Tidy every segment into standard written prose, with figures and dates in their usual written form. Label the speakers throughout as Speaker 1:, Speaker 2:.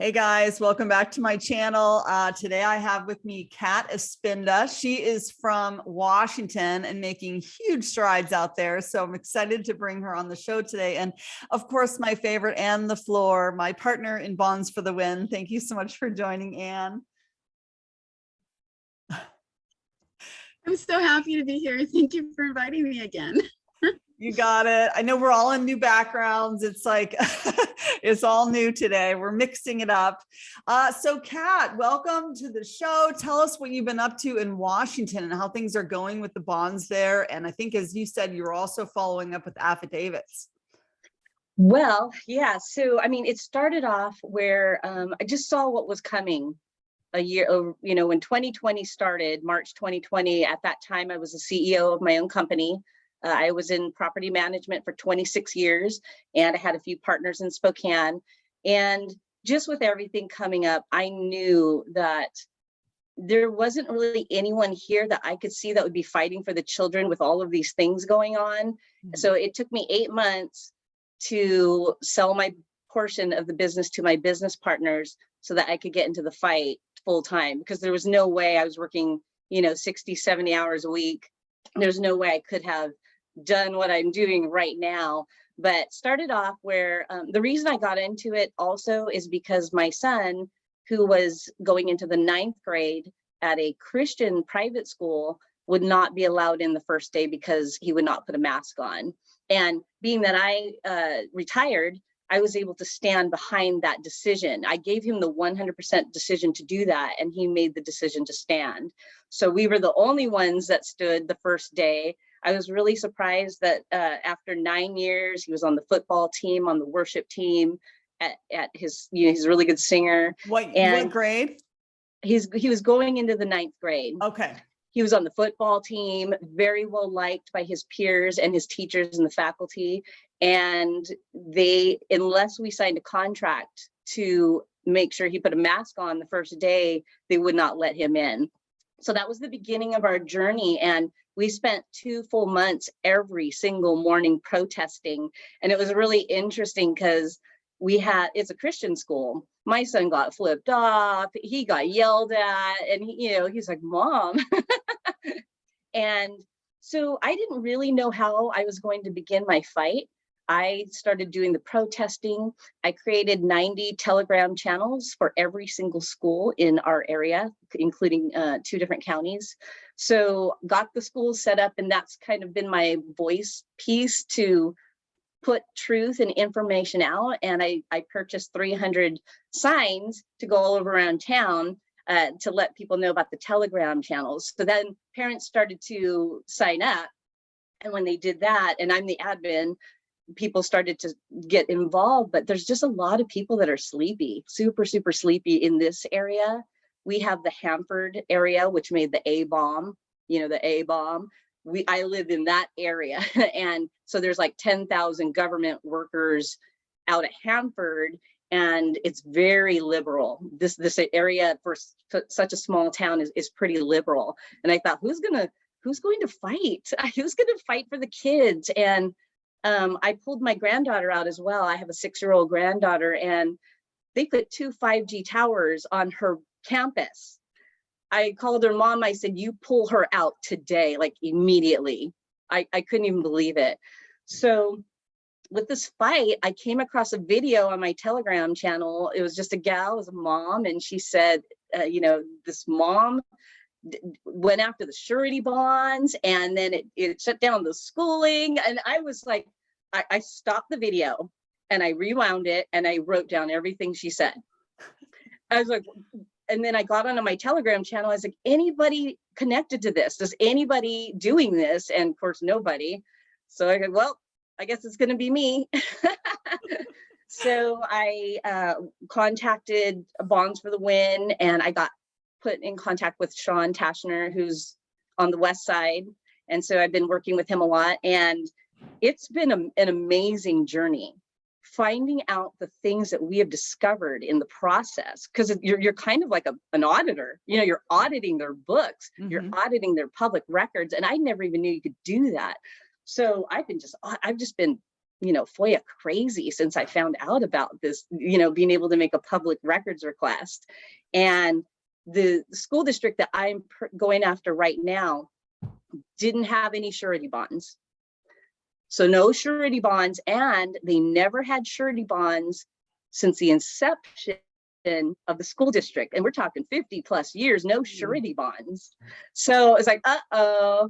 Speaker 1: Hey guys, welcome back to my channel. Today I have with me Kat Espinda. She is from Washington and making huge strides out there. So I'm excited to bring her on the show today. And of course, my favorite, Ann LaFlore, my partner in Bonds for the Win. Thank you so much for joining, Ann.
Speaker 2: I'm so happy to be here. Thank you for inviting me again.
Speaker 1: You got it. I know we're all in new backgrounds. It's like, it's all new today. We're mixing it up. So Kat, welcome to the show. Tell us what you've been up to in Washington and how things are going with the bonds there. And I think, as you said, you're also following up with affidavits.
Speaker 3: Well, yeah. So, I mean, it started off where I just saw what was coming a year, when 2020 started, March 2020, at that time, I was the CEO of my own company. I was in property management for 26 years, and I had a few partners in Spokane. And just with everything coming up, I knew that there wasn't really anyone here that I could see that would be fighting for the children with all of these things going on. Mm-hmm. So it took me 8 months to sell my portion of the business to my business partners so that I could get into the fight full time, because there was no way I was working, 60, 70 hours a week. There's no way I could have done what I'm doing right now. But started off where the reason I got into it also is because my son, who was going into the 9th grade at a Christian private school, would not be allowed in the first day because he would not put a mask on. And being that I retired, I was able to stand behind that decision. I gave him the 100% decision to do that, and he made the decision to stand. So we were the only ones that stood the first day. I was really surprised that after 9 years, he was on the football team, on the worship team, at his, he's a really good singer.
Speaker 1: What grade?
Speaker 3: He was going into the 9th grade.
Speaker 1: Okay.
Speaker 3: He was on the football team, very well liked by his peers and his teachers and the faculty. And unless we signed a contract to make sure he put a mask on the first day, they would not let him in. So that was the beginning of our journey. And we spent 2 full months every single morning protesting. And it was really interesting because it's a Christian school. My son got flipped off, he got yelled at, and he's like, Mom. And so I didn't really know how I was going to begin my fight. I started doing the protesting. I created 90 Telegram channels for every single school in our area, including 2 different counties. So got the schools set up, and that's kind of been my voice piece to put truth and information out. And I purchased 300 signs to go all over around town to let people know about the Telegram channels. So then parents started to sign up. And when they did that, and I'm the admin, people started to get involved. But there's just a lot of people that are sleepy, super, super sleepy in this area. We have the Hanford area, which made the A-bomb, the A-bomb. I live in that area. And so there's like 10,000 government workers out at Hanford, and it's very liberal. This area for such a small town is pretty liberal. And I thought, who's going to fight? Who's going to fight for the kids? And I pulled my granddaughter out as well. I have a 6-year-old granddaughter, and they put 2 5G towers on her campus. I called her mom. I said, you pull her out today, like immediately. I couldn't even believe it. So with this fight, I came across a video on my Telegram channel. It was just a gal, it was a mom. And she said, this mom went after the surety bonds, and then it shut down the schooling. And I was like, I stopped the video and I rewound it and I wrote down everything she said. I was like, and then I got onto my Telegram channel. I was like, anybody connected to this? Does anybody doing this? And of course, nobody. So I go, well, I guess it's going to be me. So I contacted Bonds for the Win, and I got put in contact with Sean Tashner, who's on the West Side. And so I've been working with him a lot, and it's been an amazing journey, finding out the things that we have discovered in the process, because you're kind of like an auditor. You're auditing their books, mm-hmm. You're auditing their public records, and I never even knew you could do that. So I've just been FOIA crazy since I found out about this, being able to make a public records request. And the school district that I'm going after right now didn't have any surety bonds. So no surety bonds, and they never had surety bonds since the inception of the school district. And we're talking 50 plus years, no surety bonds. So it's like, uh-oh,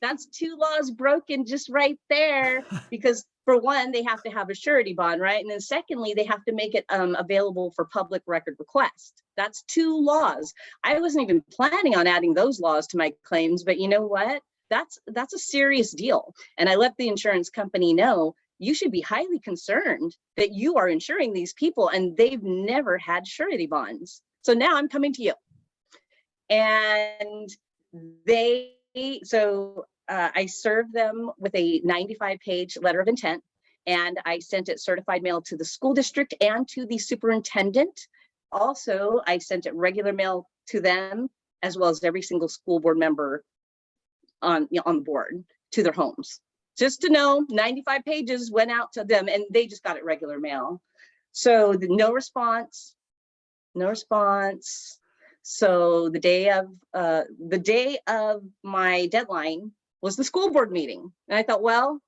Speaker 3: that's 2 laws broken just right there. Because for one, they have to have a surety bond, right? And then secondly, they have to make it available for public record request. That's 2 laws. I wasn't even planning on adding those laws to my claims, but you know what? That's a serious deal. And I let the insurance company know, you should be highly concerned that you are insuring these people and they've never had surety bonds. So now I'm coming to you. And I served them with a 95-page letter of intent, and I sent it certified mail to the school district and to the superintendent. Also, I sent it regular mail to them, as well as every single school board member on the board, to their homes. Just to know, 95 pages went out to them and they just got it regular mail. So no response. So the day of my deadline was the school board meeting. And I thought, well,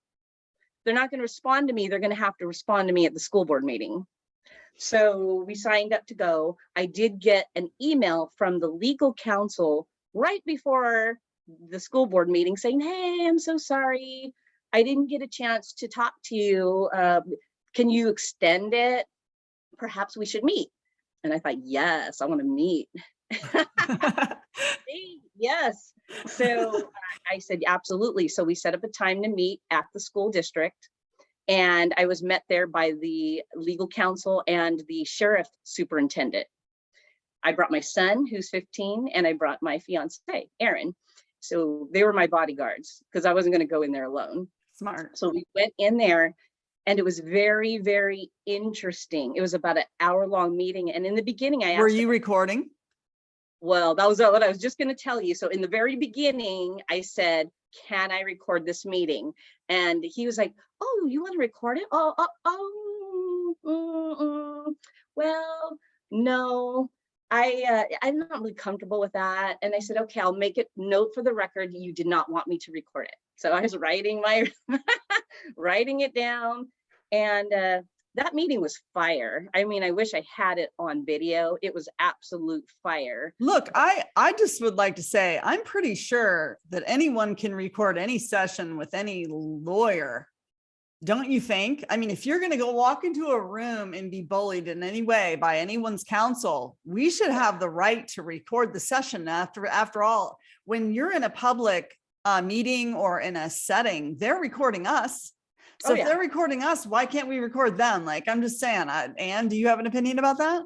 Speaker 3: they're not going to respond to me. They're going to have to respond to me at the school board meeting. So we signed up to go. I did get an email from the legal counsel right before the school board meeting saying, hey, I'm so sorry. I didn't get a chance to talk to you. Can you extend it? Perhaps we should meet. And I thought, yes, I want to meet. Yes. So I said, absolutely. So we set up a time to meet at the school district. And I was met there by the legal counsel and the sheriff superintendent. I brought my son, who's 15, and I brought my fiance, Aaron. So they were my bodyguards because I wasn't going to go in there alone.
Speaker 1: Smart.
Speaker 3: So we went in there and it was very, very interesting. It was about an hour-long meeting. And in the beginning, I asked—
Speaker 1: Were you recording?
Speaker 3: Well, that was what I was just going to tell you. So in the very beginning, I said, can I record this meeting? And he was like, oh, you want to record it? Well, no, I'm not really comfortable with that. And I said, okay, I'll make it note for the record. You did not want me to record it. So I was writing it down, and that meeting was fire. I mean, I wish I had it on video. It was absolute fire.
Speaker 1: Look, I just would like to say, I'm pretty sure that anyone can record any session with any lawyer. Don't you think? I mean, if you're going to go walk into a room and be bullied in any way by anyone's counsel, we should have the right to record the session. After all, when you're in a public meeting or in a setting, they're recording us. So if they're recording us, why can't we record them? Like, I'm just saying, Anne, do you have an opinion about that?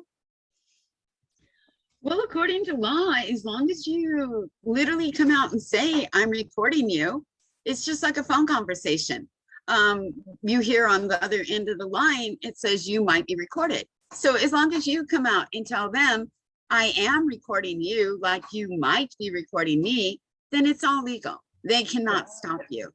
Speaker 2: Well, according to law, as long as you literally come out and say, I'm recording you, it's just like a phone conversation. You hear on the other end of the line, it says you might be recorded. So as long as you come out and tell them, I am recording you like you might be recording me, then it's all legal. They cannot stop you.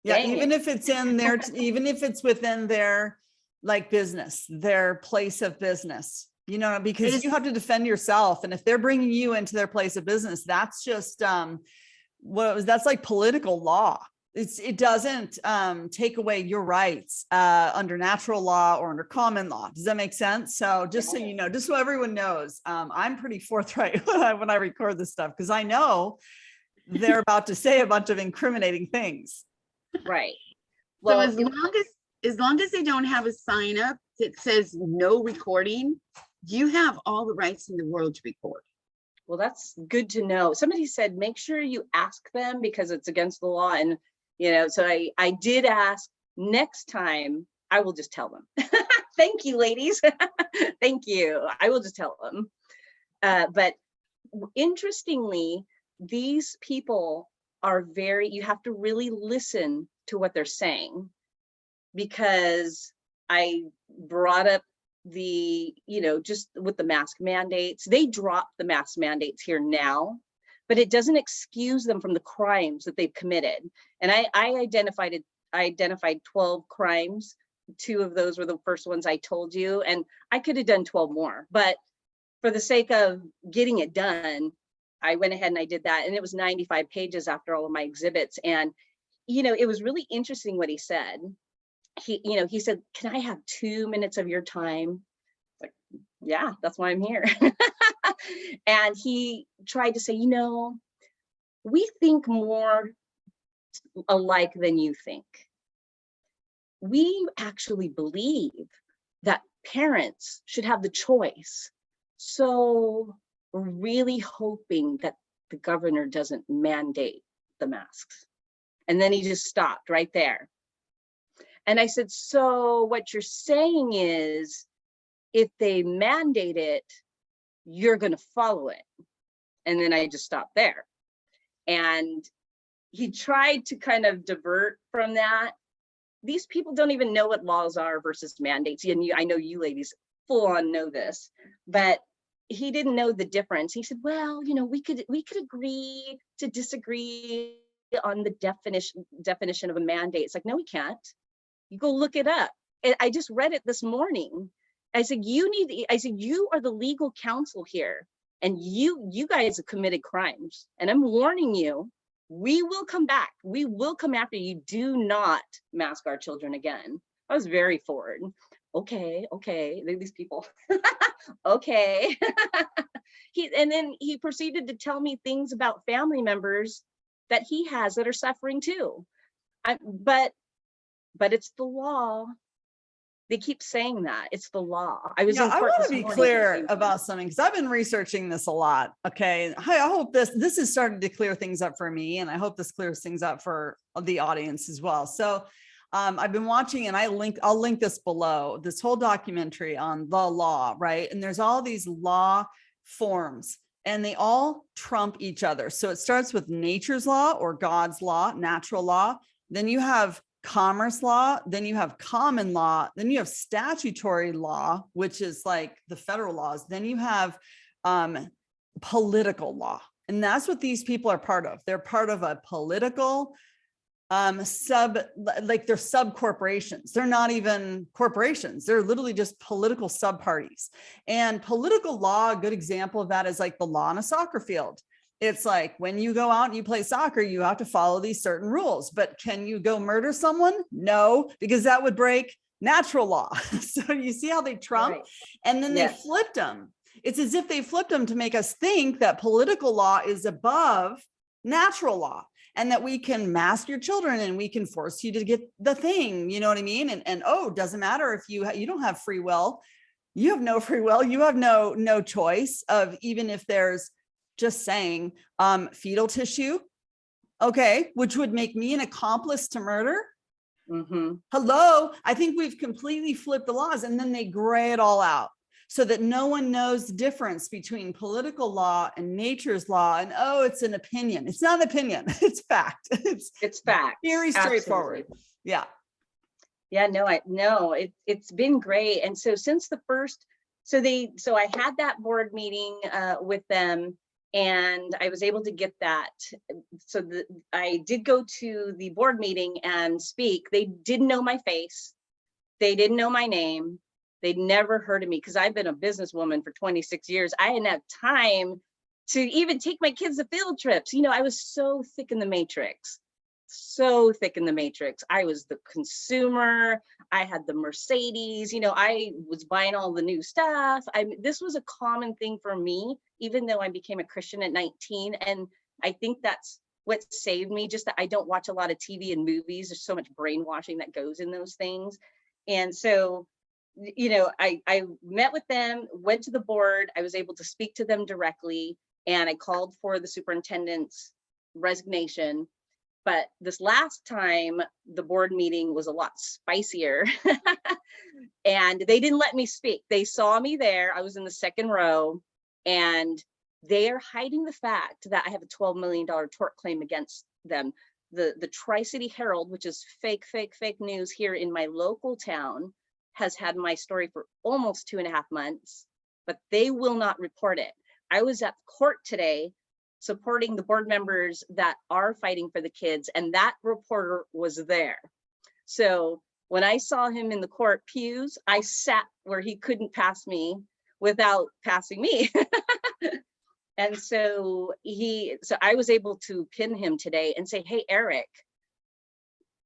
Speaker 1: Yeah, even if it's in their, even if it's within their like business, their place of business, you know, because you have to defend yourself. And if they're bringing you into their place of business, that's just that's like political law. It doesn't take away your rights under natural law or under common law. Does that make sense? So just so you know, just so everyone knows, I'm pretty forthright when I record this stuff, because I know they're about to say a bunch of incriminating things.
Speaker 3: Right.
Speaker 2: Well, so as long as they don't have a sign up that says no recording, you have all the rights in the world to record.
Speaker 3: Well, that's good to know. Somebody said, make sure you ask them because it's against the law. And, you know, so I did ask. Next time, I will just tell them. Thank you, ladies. Thank you. I will just tell them. But interestingly, these people are you have to really listen to what they're saying, because I brought up just with the mask mandates. They dropped the mask mandates here now, but it doesn't excuse them from the crimes that they've committed. And I identified identified 12 crimes. 2 of those were the first ones I told you, and I could have done 12 more, but for the sake of getting it done, I went ahead and I did that. And it was 95 pages after all of my exhibits. And, it was really interesting what he said. He said, "Can I have 2 minutes of your time?" Like, yeah, that's why I'm here. And he tried to say, we think more alike than you think. We actually believe that parents should have the choice. So we're really hoping that the governor doesn't mandate the masks. And then he just stopped right there. And I said, so what you're saying is, if they mandate it, you're going to follow it. And then I just stopped there. And he tried to kind of divert from that. These people don't even know what laws are versus mandates. And I know you ladies full on know this, but he didn't know the difference. He said, well, we could agree to disagree on the definition of a mandate. It's like, no, we can't. You go look it up. I just read it this morning. I said, you are the legal counsel here, and you guys have committed crimes. And I'm warning you, we will come back. We will come after you. Do not mask our children again. I was very forward. Okay. These people. Okay. And then he proceeded to tell me things about family members that he has that are suffering too. But it's the law. They keep saying that it's the law. I
Speaker 1: want to be clear about something, because I've been researching this a lot. Okay. I hope this has started to clear things up for me, and I hope this clears things up for the audience as well. So I've been watching, and I'll link this below, this whole documentary on the law, right? And there's all these law forms, and they all trump each other. So it starts with nature's law or God's law, natural law. Then you have commerce law, then you have common law, then you have statutory law, which is like the federal laws. Then you have political law. And that's what these people are part of. They're part of a political they're sub corporations. They're not even corporations. They're literally just political sub parties. And political law, a good example of that is like the law on a soccer field. It's like, when you go out and you play soccer, you have to follow these certain rules, but can you go murder someone? No, because that would break natural law. So you see how they trump, right? And then they flipped them. It's as if they flipped them to make us think that political law is above natural law, and that we can mask your children and we can force you to get the thing, you know what I mean? And doesn't matter if you don't have free will. You have no free will. You have no choice of, even if there's, just saying, fetal tissue, okay, which would make me an accomplice to murder. Mm-hmm. Hello, I think we've completely flipped the laws, and then they gray it all out so that no one knows the difference between political law and nature's law. And it's an opinion. It's not an opinion. It's fact. It's fact. Very straightforward. Absolutely. Yeah.
Speaker 3: Yeah. No. It's been great. And so since the first, so I had that board meeting with them. And I was able to get that. So I did go to the board meeting and speak. They didn't know my face. They didn't know my name. They'd never heard of me, because I've been a businesswoman for 26 years. I didn't have time to even take my kids to field trips. I was so thick in the matrix. I was the consumer. I had the Mercedes, I was buying all the new stuff. This was a common thing for me, even though I became a Christian at 19. And I think that's what saved me, just that I don't watch a lot of TV and movies. There's so much brainwashing that goes in those things. And so, I met with them, went to the board. I was able to speak to them directly, and I called for the superintendent's resignation. But this last time, the board meeting was a lot spicier, and they didn't let me speak. They saw me there. I was in the second row, and they are hiding the fact that I have a $12 million tort claim against them. The Tri-City Herald, which is fake news here in my local town, has had my story for almost 2.5 months, but they will not report it. I was at court today supporting the board members that are fighting for the kids, and that reporter was there. So when I saw him in the court pews, I sat where he couldn't pass me without passing me. And so I was able to pin him today and say, hey, Eric,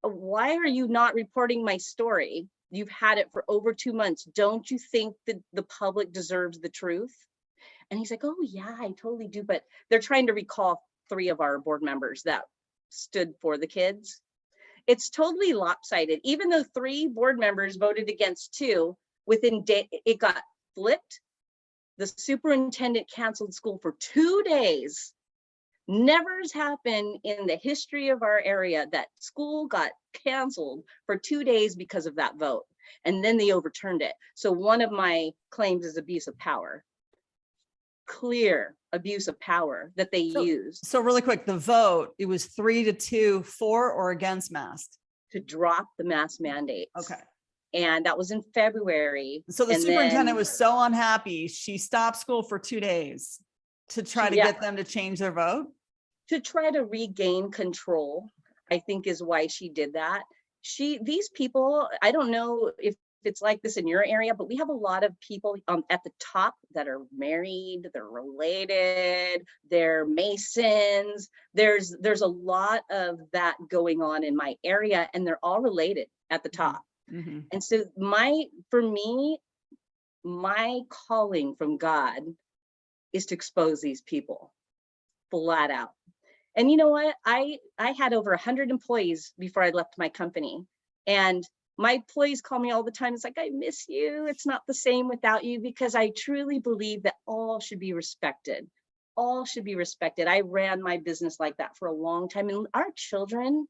Speaker 3: why are you not reporting my story? You've had it for over 2 months. Don't you think that the public deserves the truth? And he's like, oh yeah, I totally do. But they're trying to recall 3 of our board members that stood for the kids. It's totally lopsided. Even though 3 board members voted against 2, within day, it got flipped. The superintendent canceled school for 2 days. Never has happened in the history of our area that school got canceled for 2 days because of that vote. And then they overturned it. So one of my claims is abuse of power. Clear abuse of power that they used.
Speaker 1: So really quick, the vote, it was 3-2 for or against masks?
Speaker 3: To drop the mask mandates.
Speaker 1: Okay.
Speaker 3: And that was in February.
Speaker 1: So the
Speaker 3: And
Speaker 1: superintendent
Speaker 3: then,
Speaker 1: was so unhappy, she stopped school for 2 days to try to get them to change their vote?
Speaker 3: to try to regain control, I think is why she did that. These people, I don't know if it's like this in your area, but we have a lot of people at the top that are married, they're related, they're Masons. There's a lot of that going on in my area, and they're all related at the top.
Speaker 1: Mm-hmm.
Speaker 3: And so for me, my calling from God is to expose these people flat out. And you know what? I had over 100 employees before I left my company. And my employees call me all the time. It's like, I miss you. It's not the same without you, because I truly believe that all should be respected. All should be respected. I ran my business like that for a long time. And our children,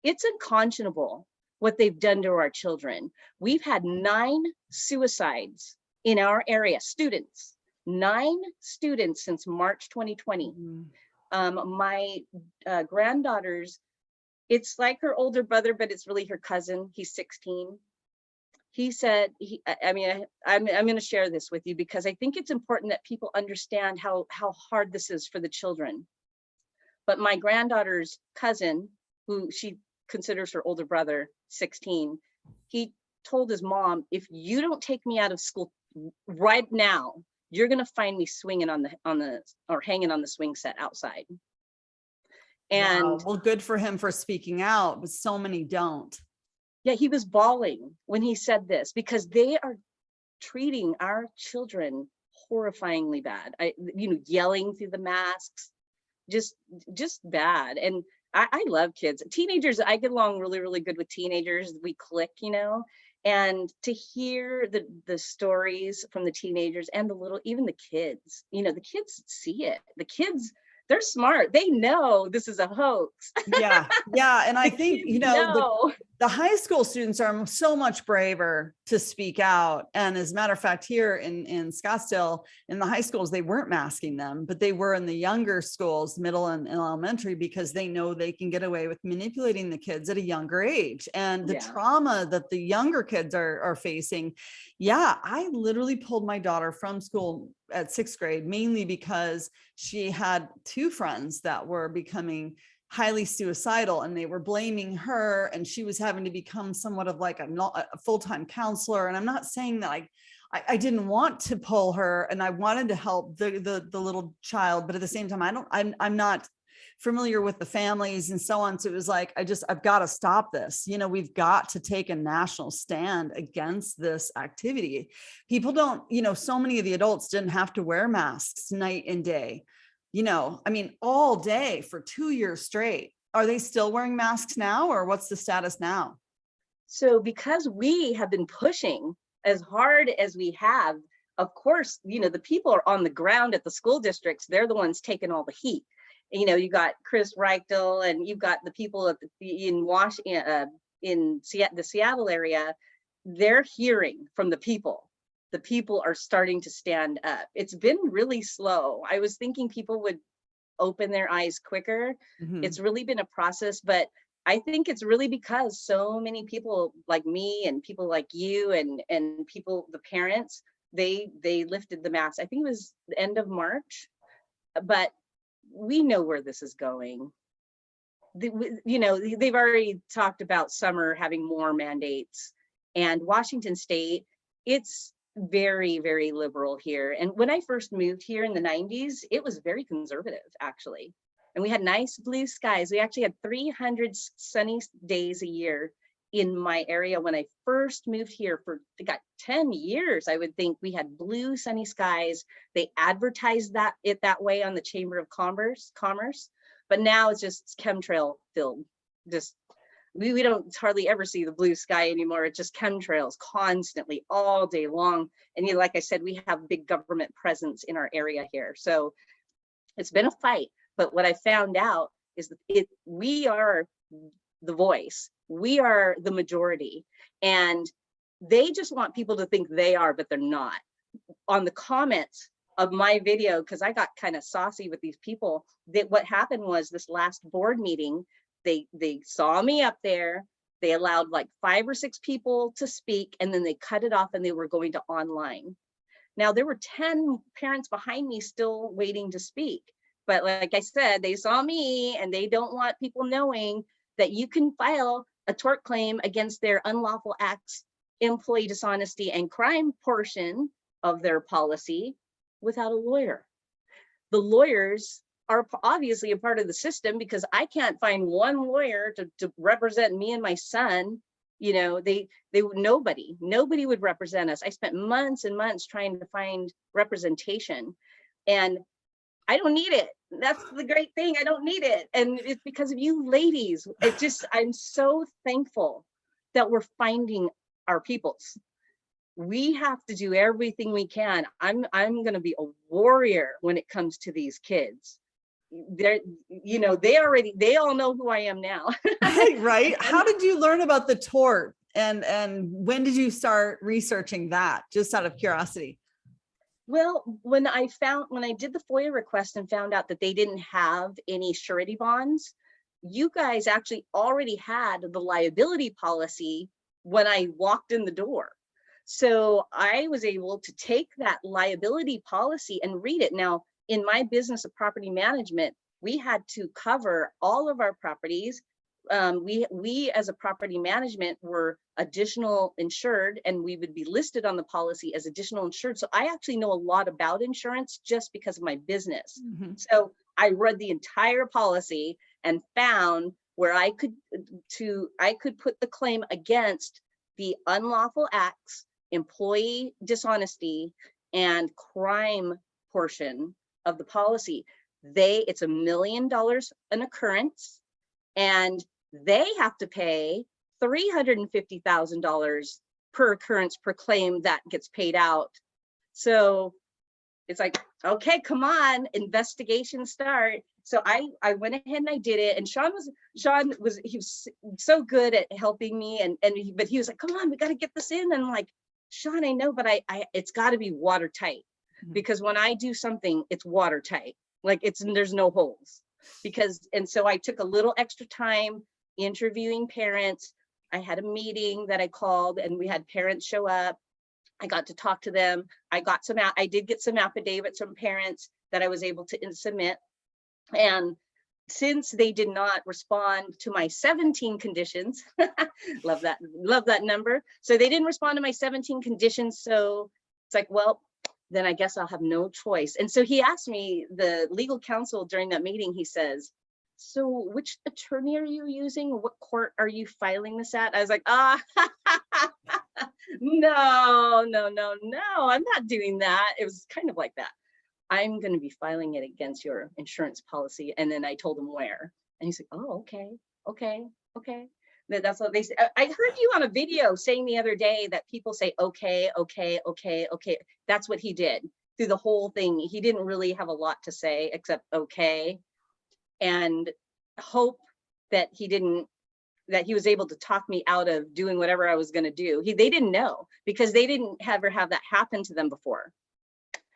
Speaker 3: it's unconscionable what they've done to our children. We've had 9 suicides in our area, students, 9 students since March 2020. Mm-hmm. My granddaughters, it's like her older brother, but it's really her cousin. He's 16. He said, I'm going to share this with you because I think it's important that people understand how hard this is for the children. But my granddaughter's cousin, who she considers her older brother, 16, he told his mom, if you don't take me out of school right now, you're going to find me swinging or hanging on the swing set outside. And
Speaker 1: wow. Well, good for him for speaking out, but so many don't.
Speaker 3: Yeah, he was bawling when he said this because they are treating our children horrifyingly bad. Yelling through the masks, just bad. And I love kids. Teenagers, I get along really, really good with teenagers. We click, and to hear the stories from the teenagers and even the kids, the kids see it. The kids, they're smart. They know this is a hoax. Yeah.
Speaker 1: And I think, the high school students are so much braver to speak out. And as a matter of fact, here in Scottsdale, in the high schools, they weren't masking them, but they were in the younger schools, middle and elementary, because they know they can get away with manipulating the kids at a younger age. And the trauma that the younger kids are facing. Yeah, I literally pulled my daughter from school at 6th grade, mainly because she had 2 friends that were becoming highly suicidal, and they were blaming her, and she was having to become somewhat of like a full-time counselor. And I'm not saying that I didn't want to pull her, and I wanted to help the little child, but at the same time, I'm not familiar with the families and so on. So it was like, I've got to stop this. We've got to take a national stand against this activity. People don't, so many of the adults didn't have to wear masks night and day. All day for 2 years straight. Are they still wearing masks now, or what's the status now?
Speaker 3: So because we have been pushing as hard as we have, of course, the people are on the ground at the school districts. They're the ones taking all the heat. You got Chris Reichel, and you've got the people in the Seattle area. They're hearing from the people. The people are starting to stand up. It's been really slow. I was thinking people would open their eyes quicker. Mm-hmm. It's really been a process, but I think it's really because so many people like me and people like you and people, the parents, they lifted the mask. I think it was the end of March, but we know where this is going. you know, they've already talked about summer having more mandates, and Washington State, it's very, very liberal here. And when I first moved here in the 90s, it was very conservative, actually. And we had nice blue skies. We actually had 300 sunny days a year in my area when I first moved here. For got 10 years, I would think we had blue sunny skies. They advertised that way on the Chamber of Commerce, but now it's just chemtrail filled. Just we don't hardly ever see the blue sky anymore. It's just chemtrails constantly all day long. And you know, like I said, we have big government presence in our area here. So it's been a fight. But what I found out is that we are the voice. We are the majority. And they just want people to think they are, but they're not. On the comments of my video, because I got kind of saucy with these people, that what happened was this last board meeting, they saw me up there, they allowed like 5 or 6 people to speak, and then they cut it off and they were going to online. Now there were 10 parents behind me still waiting to speak. But like I said, they saw me and they don't want people knowing that you can file a tort claim against their unlawful acts, employee dishonesty and crime portion of their policy without a lawyer. The lawyers are obviously a part of the system, because I can't find one lawyer to represent me and my son. You know, nobody would represent us. I spent months and months trying to find representation, and I don't need it. That's the great thing. I don't need it. And it's because of you ladies. I'm so thankful that we're finding our peoples. We have to do everything we can. I'm going to be a warrior when it comes to these kids. They're, you know, they all know who I am now.
Speaker 1: Right. How did you learn about the tort? And when did you start researching that? Just out of curiosity.
Speaker 3: Well, when I did the FOIA request and found out that they didn't have any surety bonds, you guys actually already had the liability policy when I walked in the door. So I was able to take that liability policy and read it. Now, in my business of property management, we had to cover all of our properties. We as a property management were additional insured, and we would be listed on the policy as additional insured. So I actually know a lot about insurance just because of my business. Mm-hmm. So I read the entire policy and found where I could put the claim against the unlawful acts, employee dishonesty, and crime portion of the policy. It's $1 million an occurrence, and they have to pay $350,000 per occurrence per claim that gets paid out. So it's like, okay, come on, investigation start. So I went ahead and I did it. And Sean was so good at helping me, but he was like, come on, we got to get this in. And I'm like, Sean, I know, but it's got to be watertight, because when I do something, it's watertight. Like there's no holes. And so I took a little extra time interviewing parents. I had a meeting that I called, and we had parents show up. I got to talk to them. I did get some affidavits from parents that I was able to submit. And since they did not respond to my 17 conditions, love that number. So they didn't respond to my 17 conditions. So it's like, well, then I guess I'll have no choice. And so he asked me, the legal counsel during that meeting, he says, so which attorney are you using? What court are you filing this at? I was like, no, I'm not doing that. It was kind of like that. I'm going to be filing it against your insurance policy. And then I told him where. And he's like, oh, okay. That's what they say. I heard you on a video saying the other day that people say, okay. That's what he did through the whole thing. He didn't really have a lot to say except okay. And hope that he was able to talk me out of doing whatever I was going to do. They didn't know, because they didn't ever have that happen to them before.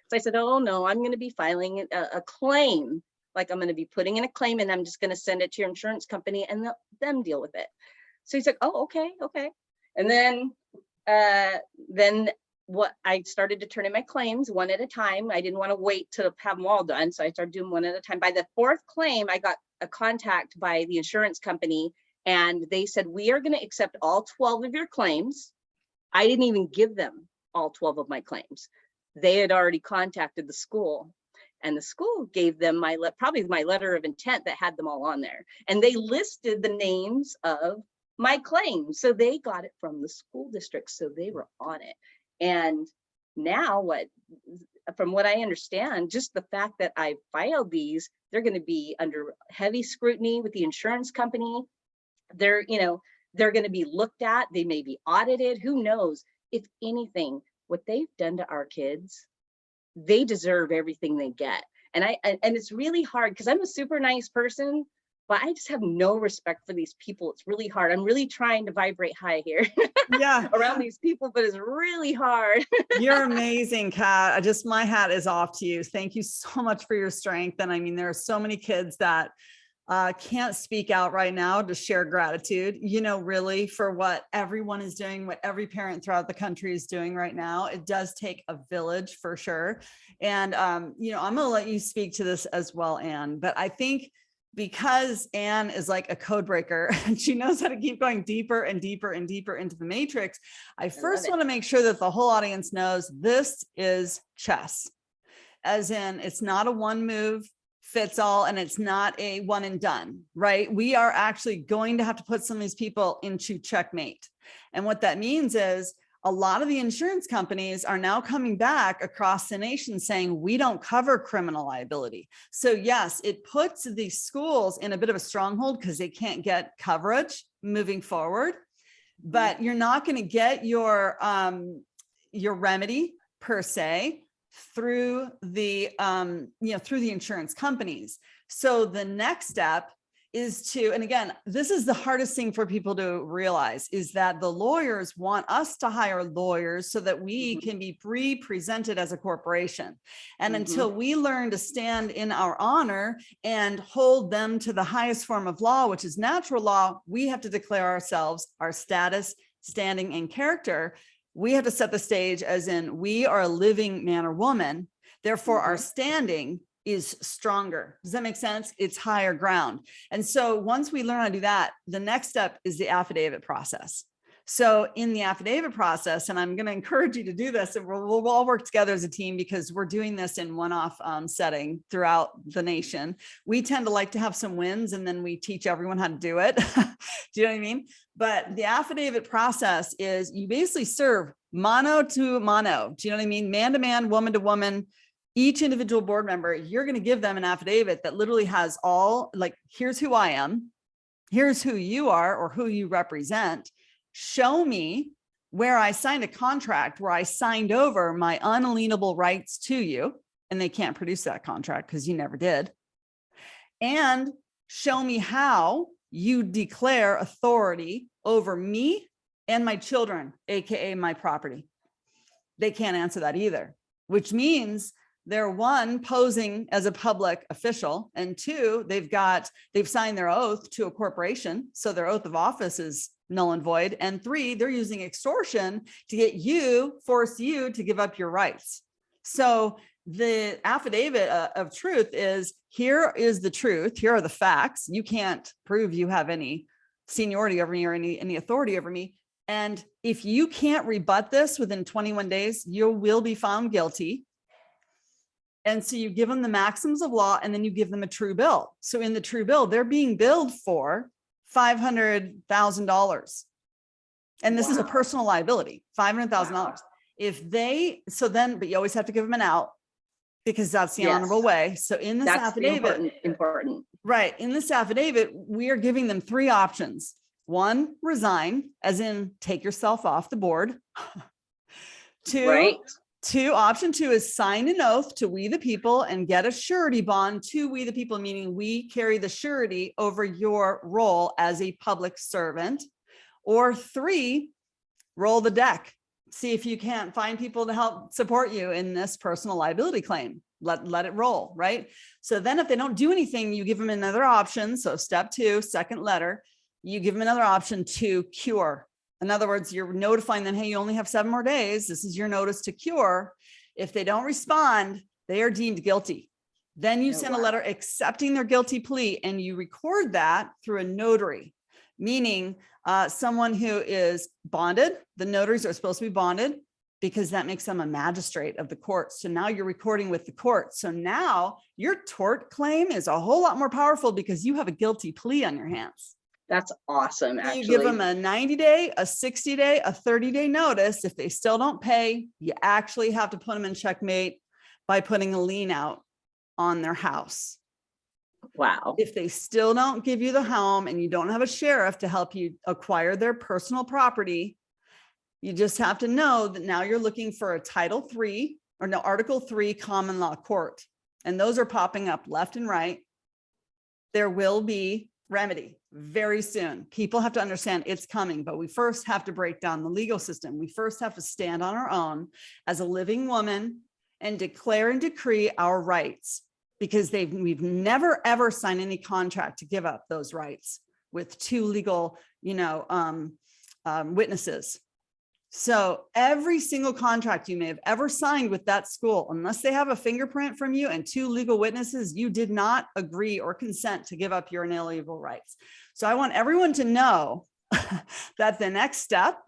Speaker 3: So I said, oh no, I'm going to be filing a claim. Like I'm going to be putting in a claim, and I'm just going to send it to your insurance company and them deal with it. So he's like, oh, okay. And then what I started to turn in my claims one at a time. I didn't want to wait to have them all done. So I started doing one at a time. By the fourth claim, I got a contact by the insurance company, and they said, we are going to accept all 12 of your claims. I didn't even give them all 12 of my claims. They had already contacted the school, and the school gave them probably my letter of intent that had them all on there. And they listed the names of my claims. So they got it from the school district. So they were on it. And now from what I understand, just the fact that I filed these, they're going to be under heavy scrutiny with the insurance company. They're going to be looked at. They may be audited. Who knows? If anything, what they've done to our kids, they deserve everything they get. And it's really hard because I'm a super nice person, but I just have no respect for these people. It's really hard. I'm really trying to vibrate high here
Speaker 1: Yeah.
Speaker 3: around these people, but it's really hard.
Speaker 1: You're amazing, Kat. My hat is off to you. Thank you so much for your strength. And I mean, there are so many kids that can't speak out right now to share gratitude, really for what everyone is doing, what every parent throughout the country is doing right now. It does take a village for sure. And, I'm going to let you speak to this as well, Anne, but I think because Anne is like a code breaker and she knows how to keep going deeper and deeper and deeper into the matrix, I first want to make sure that the whole audience knows this is chess, as in it's not a one move fits all, and it's not a one and done, right? We are actually going to have to put some of these people into checkmate. And what that means is a lot of the insurance companies are now coming back across the nation saying, we don't cover criminal liability. So yes, it puts the schools in a bit of a stronghold because they can't get coverage moving forward, but you're not going to get your remedy per se through the through the insurance companies. So the next step is to, and again, this is the hardest thing for people to realize, is that the lawyers want us to hire lawyers so that we can be represented as a corporation. And until we learn to stand in our honor and hold them to the highest form of law, which is natural law, we have to declare ourselves, our status, standing, and character. We have to set the stage as in we are a living man or woman. Therefore, our standing is stronger. Does that make sense? It's higher ground. And so once we learn how to do that, the next step is the affidavit process. So in the affidavit process, and I'm going to encourage you to do this, and we'll all work together as a team because we're doing this in one-off setting throughout the nation. We tend to like to have some wins and then we teach everyone how to do it. Do you know what I mean? But the affidavit process is you basically serve mano to mano. Do you know what I mean? Man to man, woman to woman. Each individual board member, you're going to give them an affidavit that literally has all, like, here's who I am, here's who you are or who you represent. Show me where I signed a contract where I signed over my unalienable rights to you, and they can't produce that contract because you never did. And show me how you declare authority over me and my children, AKA my property. They can't answer that either, which means they're one, posing as a public official, and two, they've signed their oath to a corporation. So their oath of office is null and void. And three, they're using extortion to force you to give up your rights. So the affidavit of truth is, here is the truth. Here are the facts. You can't prove you have any seniority over me or any authority over me. And if you can't rebut this within 21 days, you will be found guilty. And so you give them the maxims of law, and then you give them a true bill. So in the true bill, they're being billed for $500,000. And this is a personal liability, $500,000. But you always have to give them an out because that's the honorable way. So in this affidavit,
Speaker 3: important.
Speaker 1: Right. In this affidavit, we are giving them three options. One, resign, as in take yourself off the board. Option two is sign an oath to we the people and get a surety bond to we the people, meaning we carry the surety over your role as a public servant. Or three, roll the deck. See if you can't find people to help support you in this personal liability claim. Let it roll, right? So then if they don't do anything, you give them another option. So step two, second letter, you give them another option to cure. In other words, you're notifying them, hey, you only have 7 more days. This is your notice to cure. If they don't respond, they are deemed guilty. Then you send a letter accepting their guilty plea, and you record that through a notary, meaning someone who is bonded. The notaries are supposed to be bonded because that makes them a magistrate of the court. So now you're recording with the court. So now your tort claim is a whole lot more powerful because you have a guilty plea on your hands.
Speaker 3: That's awesome, actually.
Speaker 1: You give them a 90-day, a 60-day, a 30-day notice. If they still don't pay, you actually have to put them in checkmate by putting a lien out on their house.
Speaker 3: Wow.
Speaker 1: If they still don't give you the home and you don't have a sheriff to help you acquire their personal property, you just have to know that now you're looking for a Title III or no, Article 3 common law court. And those are popping up left and right. There will be remedy very soon. People have to understand it's coming, but we first have to break down the legal system. We first have to stand on our own as a living woman and declare and decree our rights, because we've never ever signed any contract to give up those rights with 2 legal, witnesses. So every single contract you may have ever signed with that school, unless they have a fingerprint from you and 2 legal witnesses, you did not agree or consent to give up your inalienable rights. So I want everyone to know that the next step,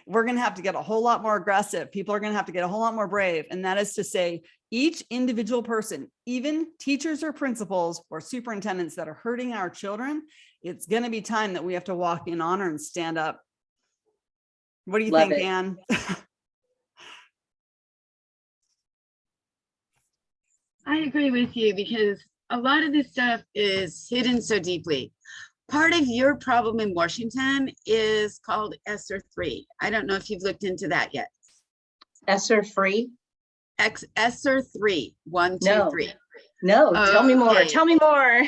Speaker 1: we're going to have to get a whole lot more aggressive. People are going to have to get a whole lot more brave. And that is to say, each individual person, even teachers or principals or superintendents that are hurting our children, it's going to be time that we have to walk in honor and stand up. What do you think, Anne?
Speaker 2: I agree with you because a lot of this stuff is hidden so deeply. Part of your problem in Washington is called ESSER 3. I don't know if you've looked into that yet.
Speaker 3: ESSER free?
Speaker 2: ESSER 3, 1, 2, 3.
Speaker 3: No, tell me more. Tell me more.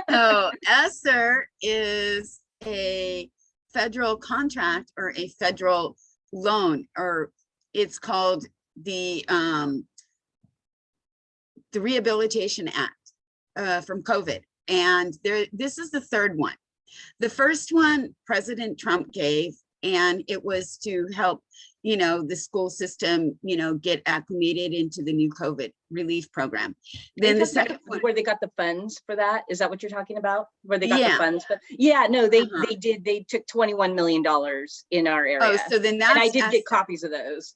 Speaker 2: So ESSER is a federal contract or a federal loan, or it's called the Rehabilitation Act from COVID. And this is the 3rd one. The first one President Trump gave, and it was to help, the school system, get acclimated into the new COVID relief program. Then the second one,
Speaker 3: where they got the funds for that. Is that what you're talking about? Where they got the funds? But yeah, no, they did. They took $21 million in our area.
Speaker 2: Oh, so then that's,
Speaker 3: and I did get copies of those.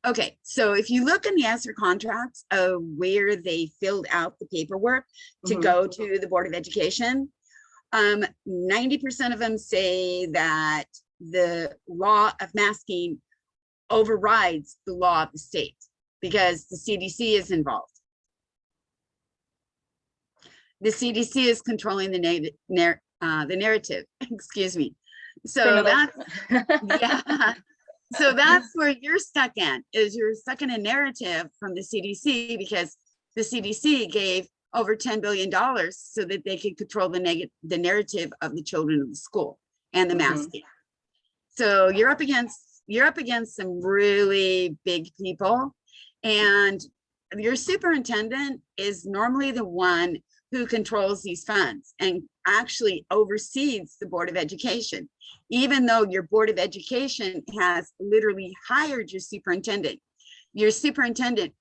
Speaker 2: Okay, so if you look in the ESSER contracts of where they filled out the paperwork to go to the Board of Education, 90% of them say that the law of masking overrides the law of the state because the CDC is involved. The CDC is controlling the narrative, excuse me. So that's, yeah. So that's where you're stuck in, is you're stuck in a narrative from the CDC because the CDC gave over $10 billion so that they could control the narrative of the children of the school and the masking. So you're up against some really big people, and your superintendent is normally the one who controls these funds and actually oversees the Board of Education, even though your Board of Education has literally hired your superintendent. Your superintendent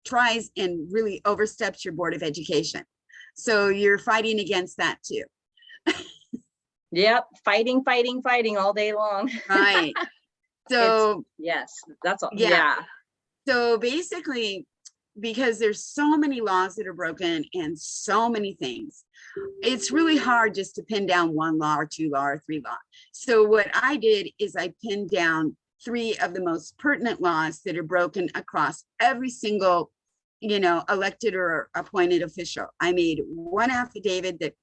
Speaker 2: tries and really oversteps your Board of Education. So you're fighting against that too.
Speaker 3: Yep, fighting all day long.
Speaker 2: Right. So
Speaker 3: yes, that's all.
Speaker 2: Yeah. So basically, because there's so many laws that are broken and so many things, it's really hard just to pin down 1 law or 2 law or 3 law. So what I did is I pinned down 3 of the most pertinent laws that are broken across every single, elected or appointed official. I made 1 affidavit that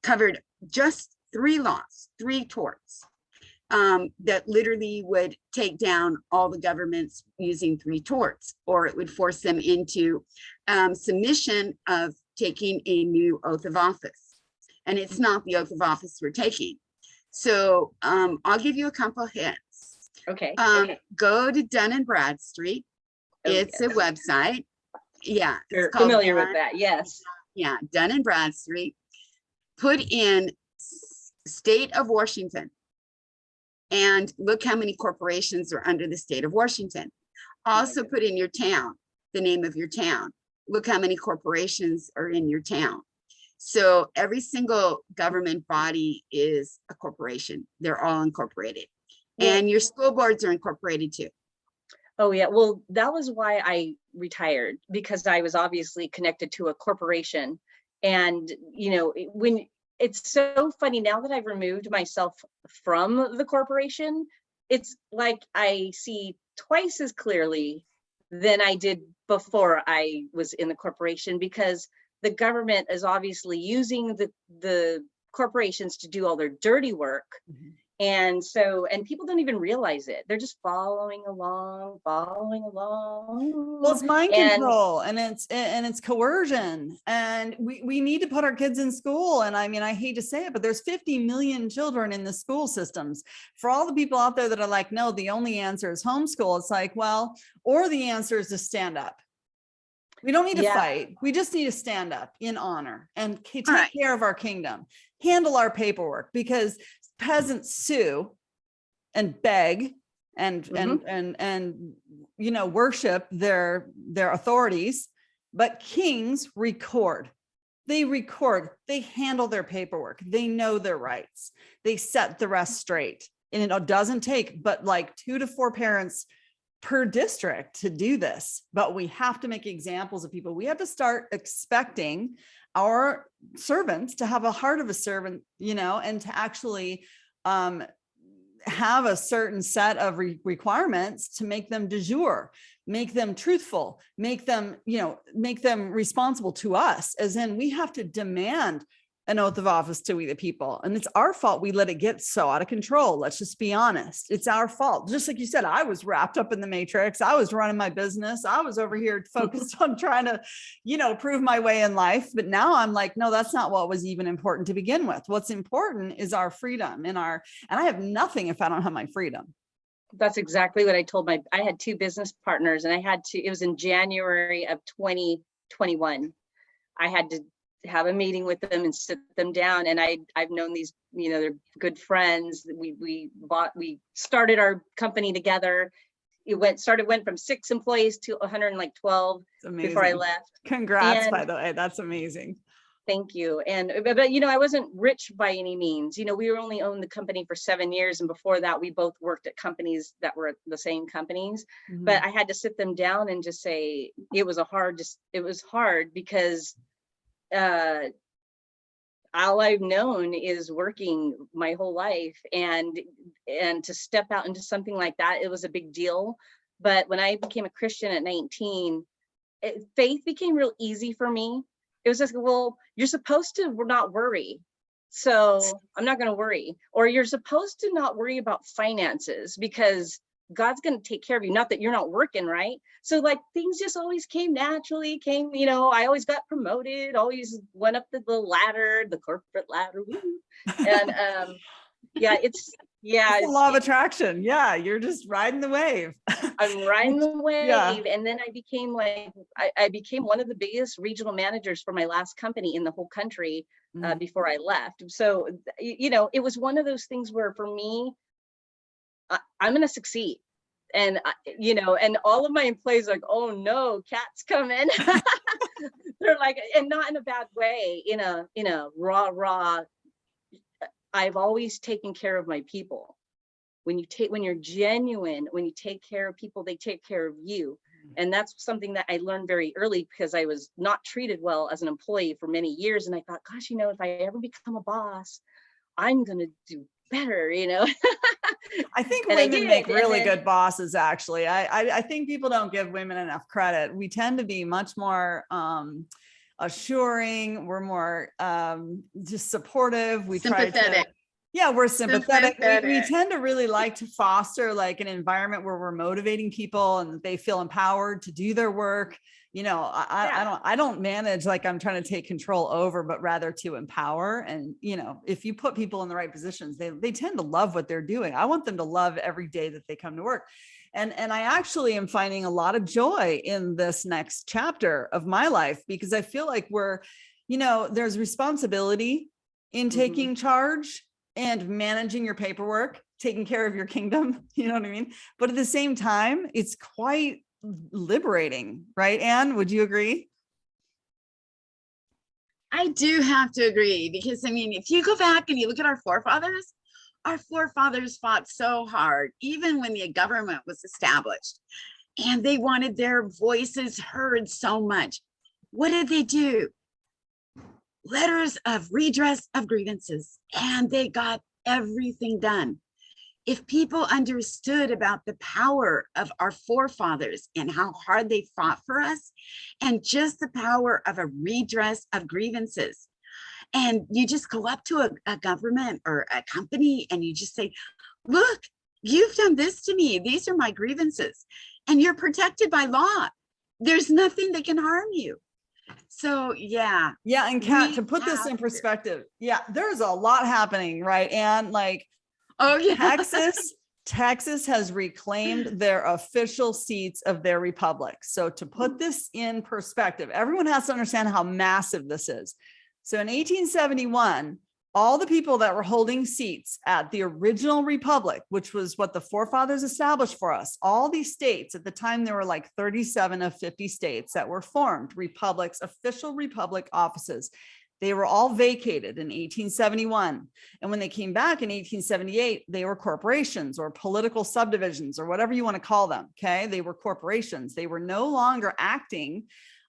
Speaker 2: covered just 3 laws, 3 torts. That literally would take down all the governments using 3 torts, or it would force them into submission of taking a new oath of office. And it's not the oath of office we're taking. So I'll give you a couple hints.
Speaker 3: Okay.
Speaker 2: Go to Dun & Bradstreet. It's a website. Yeah.
Speaker 3: You're familiar with that. Yes.
Speaker 2: Yeah. Dun & Bradstreet. Put in State of Washington. And look how many corporations are under the state of Washington. Also put in your town, the name of your town. Look how many corporations are in your town. So every single government body is a corporation. They're all incorporated. And your school boards are incorporated too.
Speaker 3: Oh yeah, well, that was why I retired, because I was obviously connected to a corporation. And, you know, when it's so funny now that I've removed myself from the corporation, it's like I see twice as clearly than I did before I was in the corporation, because the government is obviously using the corporations to do all their dirty work.
Speaker 1: Mhm.
Speaker 3: And so, and people don't even realize it. They're just following along.
Speaker 1: Well, it's mind
Speaker 3: And
Speaker 1: control and it's coercion. And we need to put our kids in school. And I mean, I hate to say it, but there's 50 million children in the school systems. For all the people out there that are like, no, the only answer is homeschool. It's like, well, or the answer is to stand up. We don't need to fight. We just need to stand up in honor and take care of our kingdom, handle our paperwork, because peasants sue and beg and you know, worship their authorities, but kings record. They record, they handle their paperwork, they know their rights, they set the rest straight. And it doesn't take but like 2 to 4 parents per district to do this. But we have to make examples of people. We have to start expecting our servants to have a heart of a servant, you know, and to actually have a certain set of requirements to make them DEJOUR, make them truthful, make them, you know, make them responsible to us, as in we have to demand an oath of office to we the people. And it's our fault we let it get so out of control. Let's just be honest. It's our fault. Just like you said, I was wrapped up in the matrix. I was running my business. I was over here focused on trying to, you know, prove my way in life. But now I'm like, no, that's not what was even important to begin with. What's important is our freedom and I have nothing if I don't have my freedom.
Speaker 3: that's exactly what I told I had 2 business partners, and it was in January of 2021. I had to have a meeting with them and sit them down. And I've known these, you know, they're good friends. We started our company together. It went from 6 employees to 112 before I left.
Speaker 1: Congrats, by the way. That's amazing.
Speaker 3: Thank you. But you know, I wasn't rich by any means. You know, we only owned the company for 7 years, and before that, we both worked at companies that were the same companies. Mm-hmm. But I had to sit them down and just say it was hard because all I've known is working my whole life, and to step out into something like that, it was a big deal. But when I became a Christian at 19, faith became real easy for me. It was just, well, you're supposed to not worry, so I'm not going to worry. Or you're supposed to not worry about finances because God's going to take care of you. Not that you're not working, right? So like things just always came naturally, you know, I always got promoted, always went up the ladder, the corporate ladder. And it's the
Speaker 1: law of attraction. Yeah, you're just riding the wave.
Speaker 3: I'm riding the wave. Yeah. And then I became I became one of the biggest regional managers for my last company in the whole country before I left. So, you know, it was one of those things where for me, I'm going to succeed. And, you know, and all of my employees are like, oh no, Kat's coming. They're like, and not in a bad way, in a raw. I've always taken care of my people. When you're genuine, when you take care of people, they take care of you. And that's something that I learned very early, because I was not treated well as an employee for many years. And I thought, gosh, you know, if I ever become a boss, I'm going to do better, you know.
Speaker 1: I think women make really good bosses, actually. I think people don't give women enough credit. We tend to be much more assuring. We're more just supportive. We try to, we're sympathetic. We tend to really like to foster like an environment where we're motivating people and they feel empowered to do their work. You know, I don't manage like I'm trying to take control over, but rather to empower. And, you know, if you put people in the right positions, they tend to love what they're doing. I want them to love every day that they come to work. And I actually am finding a lot of joy in this next chapter of my life, because I feel like there's responsibility in taking charge. and managing your paperwork, taking care of your kingdom, you know what I mean? But at the same time, it's quite liberating, right? Anne, would you agree?
Speaker 2: I do have to agree, because I mean, if you go back and you look at our forefathers fought so hard, even when the government was established, and they wanted their voices heard so much. What did they do? Letters of redress of grievances, and they got everything done. If people understood about the power of our forefathers and how hard they fought for us, and just the power of a redress of grievances, and you just go up to a government or a company and you just say, look, you've done this to me. These are my grievances, and you're protected by law. There's nothing that can harm you. So yeah.
Speaker 1: Yeah. And Kat, to put this in perspective, yeah, there's a lot happening, right? And like,
Speaker 2: oh yeah,
Speaker 1: Texas has reclaimed their official seats of their republic. So to put this in perspective, everyone has to understand how massive this is. So in 1871, all the people that were holding seats at the original republic, which was what the forefathers established for us, all these states at the time, there were like 37 of 50 states that were formed republics, official republic offices. They were all vacated in 1871. And when they came back in 1878, they were corporations or political subdivisions or whatever you want to call them. Okay. They were corporations. They were no longer acting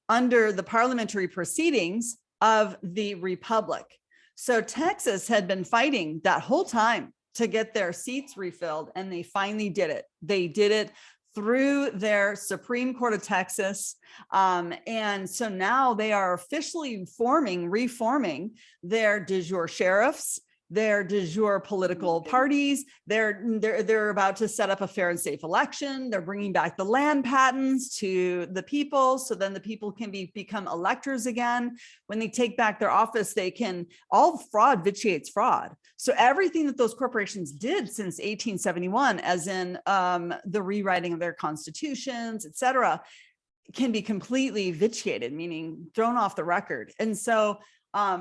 Speaker 1: under the parliamentary proceedings of the republic. So Texas had been fighting that whole time to get their seats refilled, and they finally did it. They did it through their Supreme Court of Texas. And so now they are officially reforming their de jure sheriffs, their de jure political parties. They're about to set up a fair and safe election. They're bringing back the land patents to the people, so then the people can become electors again. When they take back their office, all fraud vitiates fraud. So everything that those corporations did since 1871, as in the rewriting of their constitutions, et cetera, can be completely vitiated, meaning thrown off the record. And so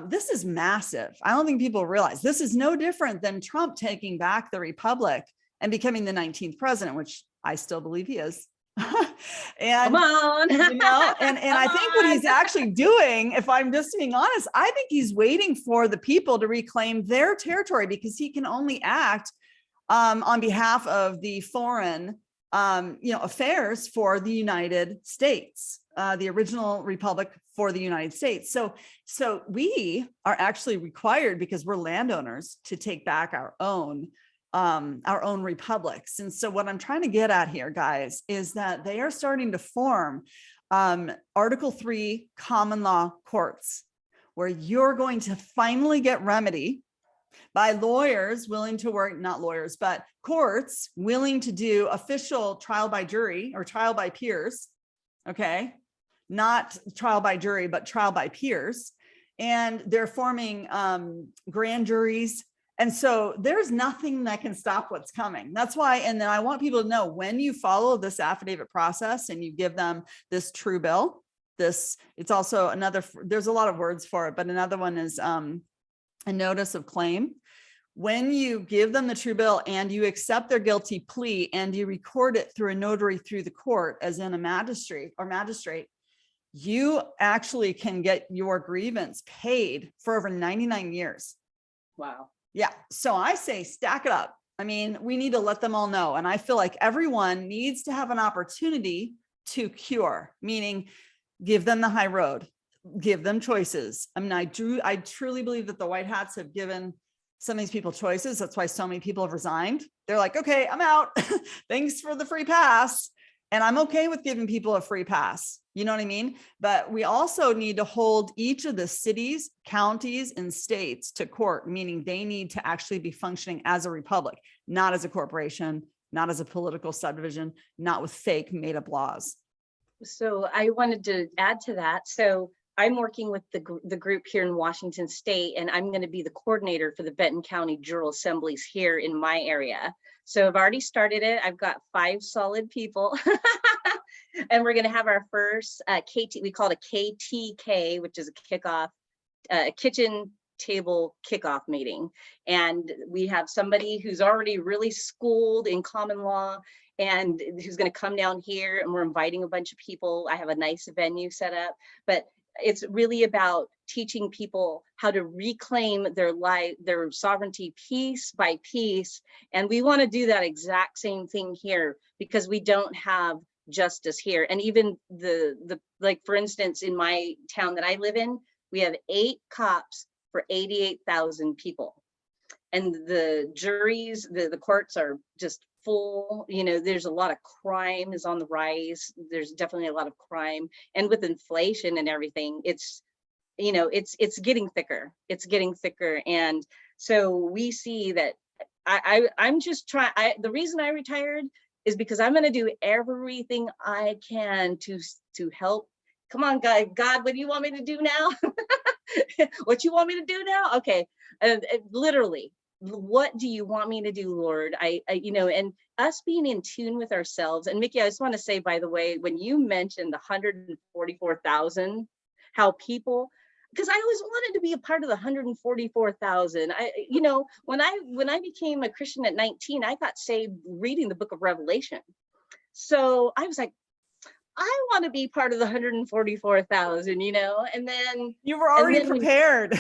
Speaker 1: this is massive. I don't think people realize this is no different than Trump taking back the republic and becoming the 19th president, which I still believe he is. And,
Speaker 3: come on.
Speaker 1: and I think what he's actually doing, if I'm just being honest, I think he's waiting for the people to reclaim their territory, because he can only act on behalf of the foreign affairs for the United States, the original republic for the United States. So we are actually required, because we're landowners, to take back our own republics. And so what I'm trying to get at here, guys, is that they are starting to form Article 3 common law courts, where you're going to finally get remedy by lawyers willing to work, not lawyers, but courts willing to do official trial by jury or trial by peers. Okay. Not trial by jury, but trial by peers. And they're forming grand juries. And so there's nothing that can stop what's coming. That's why. And then I want people to know, when you follow this affidavit process and you give them this true bill, it's also another, there's a lot of words for it, but another one is a notice of claim. When you give them the true bill and you accept their guilty plea and you record it through a notary through the court, as in a magistrate, you actually can get your grievance paid for over 99 years.
Speaker 3: Wow.
Speaker 1: Yeah. So I say stack it up. I mean, we need to let them all know. And I feel like everyone needs to have an opportunity to cure, meaning give them the high road, give them choices. I mean, I truly believe that the white hats have given some of these people choices. That's why so many people have resigned. They're like, okay, I'm out. Thanks for the free pass. And I'm okay with giving people a free pass. You know what I mean? But we also need to hold each of the cities, counties, and states to court, meaning they need to actually be functioning as a republic, not as a corporation, not as a political subdivision, not with fake made up laws.
Speaker 3: So I wanted to add to that. So I'm working with the group here in Washington State, and I'm going to be the coordinator for the Benton County Juror Assemblies here in my area. So I've already started it. I've got 5 solid people. And we're going to have our first KT, we call it a KTK, which is a kickoff, kitchen table kickoff meeting. And we have somebody who's already really schooled in common law and who's going to come down here, and we're inviting a bunch of people. I have a nice venue set up, but it's really about teaching people how to reclaim their life, their sovereignty piece by piece. And we want to do that exact same thing here, because we don't have justice here. And even like, for instance, in my town that I live in, we have 8 cops for 88,000 people. And the juries, the courts are just full. You know, there's a lot of crime is on the rise. There's definitely a lot of crime. And with inflation and everything, it's, you know, it's getting thicker. It's getting thicker. And so we see that I'm just trying, the reason I retired is because I'm going to do everything I can to help. Come on, God, what do you want me to do now? What you want me to do now? Okay. Literally, what do you want me to do, Lord? I you know, and us being in tune with ourselves. And Miki, I just want to say, by the way, when you mentioned the 144,000, how people, because I always wanted to be a part of the 144,000. You know, when I became a Christian at 19, I got saved reading the book of Revelation. So I was like, I want to be part of the 144,000, you know, and then
Speaker 1: you were already prepared.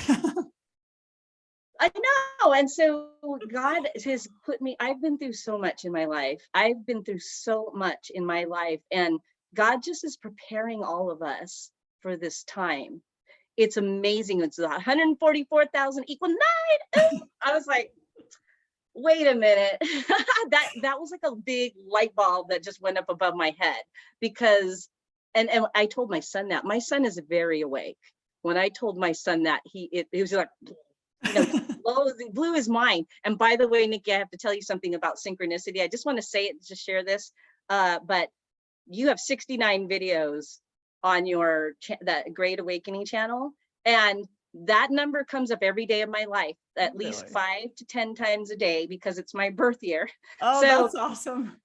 Speaker 3: I know. And so God has put me, I've been through so much in my life. I've been through so much in my life, and God just is preparing all of us for this time. It's amazing. It's 144,000 equal 9. I was like, wait a minute. that was like a big light bulb that just went up above my head, because, and I told my son that. My son is very awake. When I told my son that, he was like, you know, blew his mind. And by the way, Nikki, I have to tell you something about synchronicity. I just want to say it, just share this. But you have 69 videos on your that Great Awakening channel, and that number comes up every day of my life, at least 5 to 10 times a day, because it's my birth year.
Speaker 1: Oh, so, that's awesome.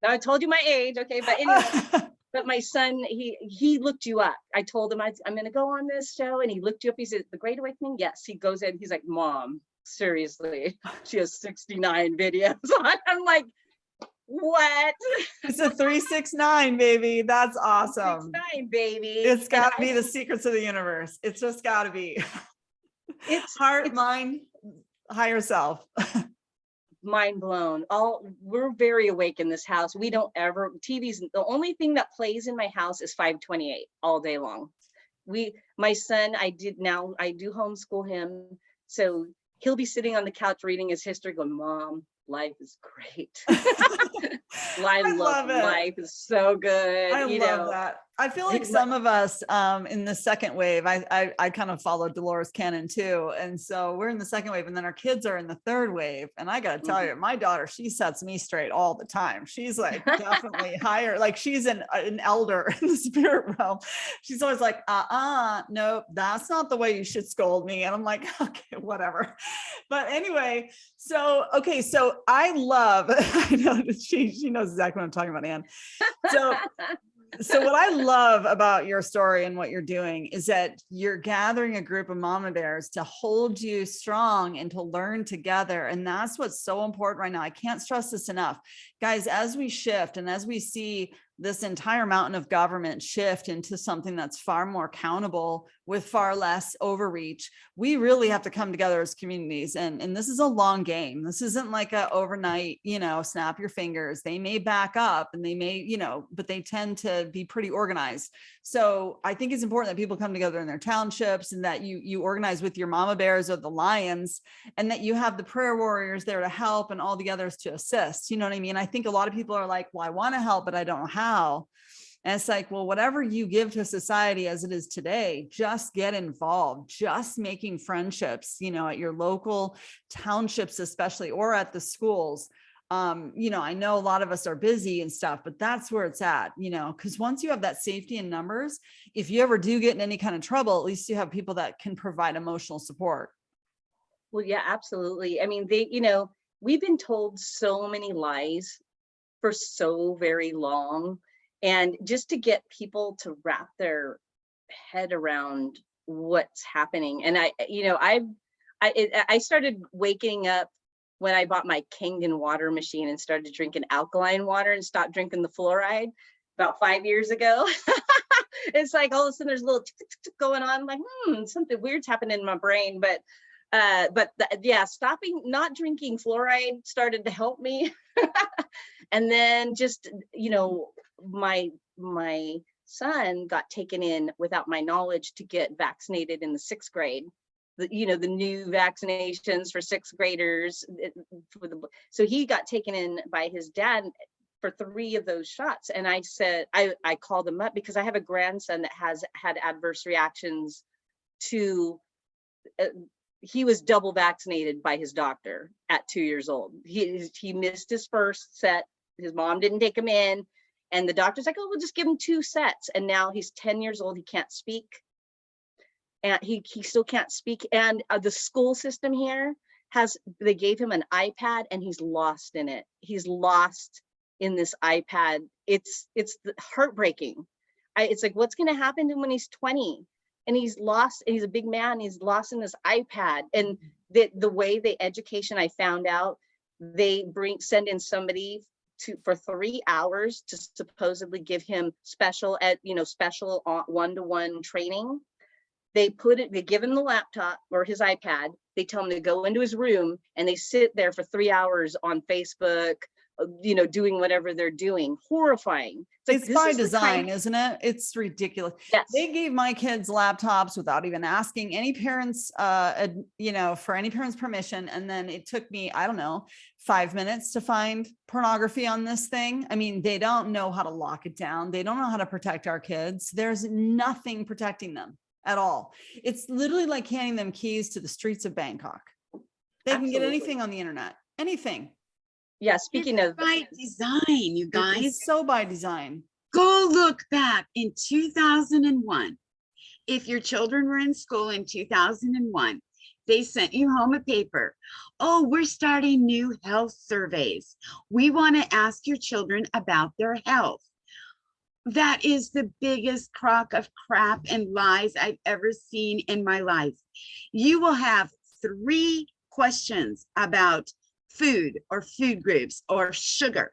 Speaker 3: Now I told you my age, okay, but anyway. But my son, he looked you up. I told him I'm going to go on this show, and he looked you up. He said, The Great Awakening? Yes. He goes in. He's like, Mom, seriously, she has 69 videos on. I'm like, what?
Speaker 1: It's a 369, baby. That's awesome.
Speaker 3: 369, baby.
Speaker 1: It's got to be the secrets of the universe. It's just got to be. It's heart, mind, higher self.
Speaker 3: Mind blown. We're very awake in this house. We don't ever, TV's the only thing that plays in my house is 528 all day long. My son, I do homeschool him, so he'll be sitting on the couch reading his history going, Mom, life is great. I love it. Life is so good.
Speaker 1: I love that. I feel like some of us in the second wave, I kind of followed Dolores Cannon too. And so we're in the second wave, and then our kids are in the third wave. And I got to tell you, my daughter, she sets me straight all the time. She's like definitely higher. Like she's an elder in the spirit realm. She's always like, nope, that's not the way you should scold me. And I'm like, okay, whatever. But anyway, so I love, I know she knows exactly what I'm talking about, Ann. So what I love about your story and what you're doing is that you're gathering a group of mama bears to hold you strong and to learn together. And that's what's so important right now. I can't stress this enough. Guys, as we shift and as we see this entire mountain of government shift into something that's far more accountable with far less overreach, we really have to come together as communities. And this is a long game. This isn't like a overnight, snap your fingers. They may back up and they may, but they tend to be pretty organized. So I think it's important that people come together in their townships, and that you organize with your mama bears or the lions, and that you have the prayer warriors there to help and all the others to assist. You know what I mean? I think a lot of people are like, well, I want to help, but I don't know how. And it's like, well, whatever you give to society as it is today, just get involved, just making friendships, at your local townships, especially, or at the schools. I know a lot of us are busy and stuff, but that's where it's at, because once you have that safety in numbers, if you ever do get in any kind of trouble, at least you have people that can provide emotional support.
Speaker 3: Well, yeah, absolutely. I mean, we've been told so many lies for so very long. And just to get people to wrap their head around what's happening. And I started waking up when I bought my Kangen water machine and started drinking alkaline water and stopped drinking the fluoride about 5 years ago. It's like all of a sudden there's a little tick, tick, tick going on. I'm like, something weird's happening in my brain. But yeah, stopping, not drinking fluoride started to help me. And then just, my son got taken in without my knowledge to get vaccinated in the 6th grade. The new vaccinations for 6th graders. So he got taken in by his dad for 3 of those shots. And I said, I called him up because I have a grandson that has had adverse reactions to, he was double vaccinated by his doctor at 2 years old. He missed his first set. His mom didn't take him in. And the doctor's like, oh, we'll just give him 2 sets. And now he's 10 years old. He can't speak. And he still can't speak. And the school system here they gave him an iPad and he's lost in it. He's lost in this iPad. It's heartbreaking. It's like, what's going to happen to him when he's 20? And he's lost, and he's a big man. He's lost in this iPad. And the way education, I found out, they send in somebody for 3 hours to supposedly give him special one-to-one training. They give him the laptop or his iPad. They tell him to go into his room and they sit there for 3 hours on Facebook, doing whatever they're doing. Horrifying.
Speaker 1: It's by design, isn't it? It's ridiculous.
Speaker 3: Yes.
Speaker 1: They gave my kids laptops without even asking any parents, for any parents' permission. And then it took me, 5 minutes to find pornography on this thing. I mean, they don't know how to lock it down. They don't know how to protect our kids. There's nothing protecting them at all. It's literally like handing them keys to the streets of Bangkok. They can get anything on the internet, anything.
Speaker 3: Yeah, speaking of
Speaker 2: by design, you guys.
Speaker 1: It's so by design.
Speaker 2: Go look back in 2001. If your children were in school in 2001, they sent you home a paper. Oh, we're starting new health surveys. We want to ask your children about their health. That is the biggest crock of crap and lies I've ever seen in my life. You will have 3 questions about food or food groups or sugar.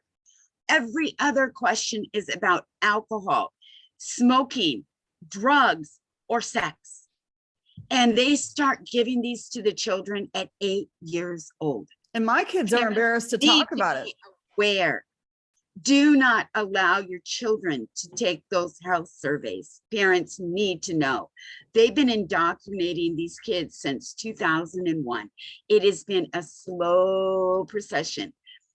Speaker 2: Every other question is about alcohol, smoking, drugs, or sex. And they start giving these to the children at 8 years old.
Speaker 1: And my kids are embarrassed to talk about it.
Speaker 2: Where? Do not allow your children to take those health surveys. Parents need to know. They've been indoctrinating these kids since 2001. It has been a slow procession,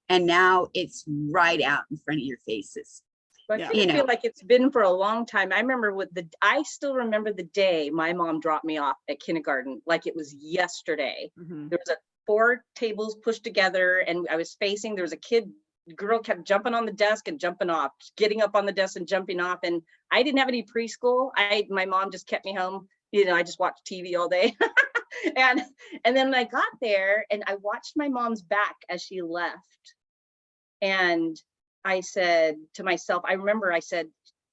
Speaker 2: and now it's right out in front of your faces.
Speaker 3: I feel like it's been for a long time. I still remember the day my mom dropped me off at kindergarten, like it was yesterday.
Speaker 1: Mm-hmm.
Speaker 3: There was 4 tables pushed together, and I was there was a girl kept jumping on the desk and jumping off, getting up on the desk and jumping off. And I didn't have any preschool. My mom just kept me home. I just watched TV all day. and then when I got there and I watched my mom's back as she left, and I said to myself, I said,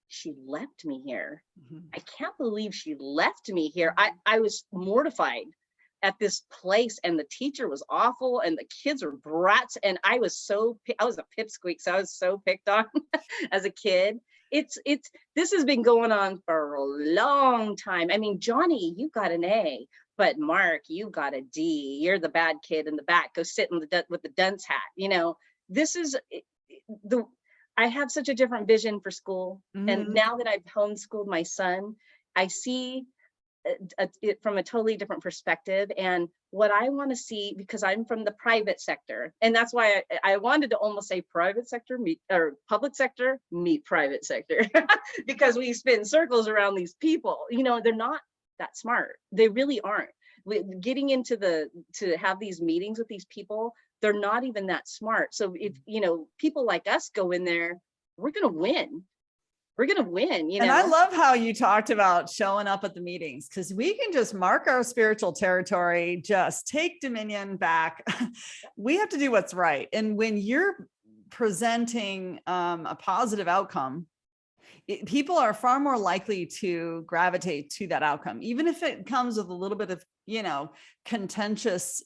Speaker 3: she left me here.
Speaker 1: Mm-hmm.
Speaker 3: I can't believe she left me here. I was mortified at this place, and the teacher was awful and the kids were brats, and I was a pipsqueak, so I was so picked on as a kid. This has been going on for a long time. I mean, Johnny, you got an A, but Mark, you got a D. You're the bad kid in the back. Go sit with the dunce hat. This is I have such a different vision for school.
Speaker 1: Mm-hmm.
Speaker 3: And now that I've homeschooled my son, I see it from a totally different perspective. And what I want to see, because I'm from the private sector, and that's why I wanted to almost say private sector or public sector meet private sector, because we spin circles around these people. They're not that smart. They really aren't. Getting into to have these meetings with these people, they're not even that smart. So if people like us go in there, we're gonna win. We're going to win,
Speaker 1: And I love how you talked about showing up at the meetings, because we can just mark our spiritual territory, just take dominion back. We have to do what's right. And when you're presenting a positive outcome, people are far more likely to gravitate to that outcome, even if it comes with a little bit of, contentious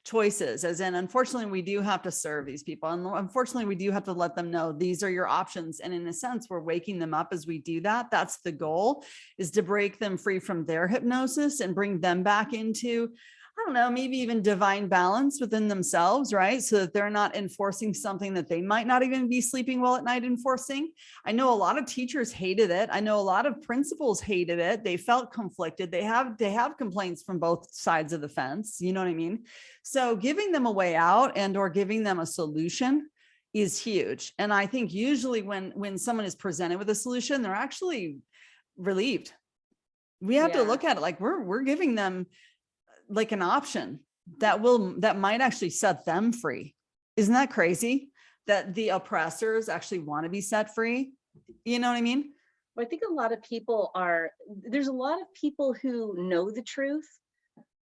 Speaker 1: choices, as in, unfortunately, we do have to serve these people. And unfortunately, we do have to let them know these are your options. And in a sense, we're waking them up as we do that. That's the goal, is to break them free from their hypnosis and bring them back into, I don't know, maybe even divine balance within themselves, right? So that they're not enforcing something that they might not even be sleeping well at night enforcing. I know a lot of teachers hated it. I know a lot of principals hated it. They felt conflicted. They have complaints from both sides of the fence. You know what I mean? So giving them a way out and or giving them a solution is huge. And I think usually when someone is presented with a solution, they're actually relieved. We have to look at it like we're giving them like an option that might actually set them free. Isn't that crazy that the oppressors actually want to be set free? You know what I mean?
Speaker 3: Well, I think a lot of people there's a lot of people who know the truth,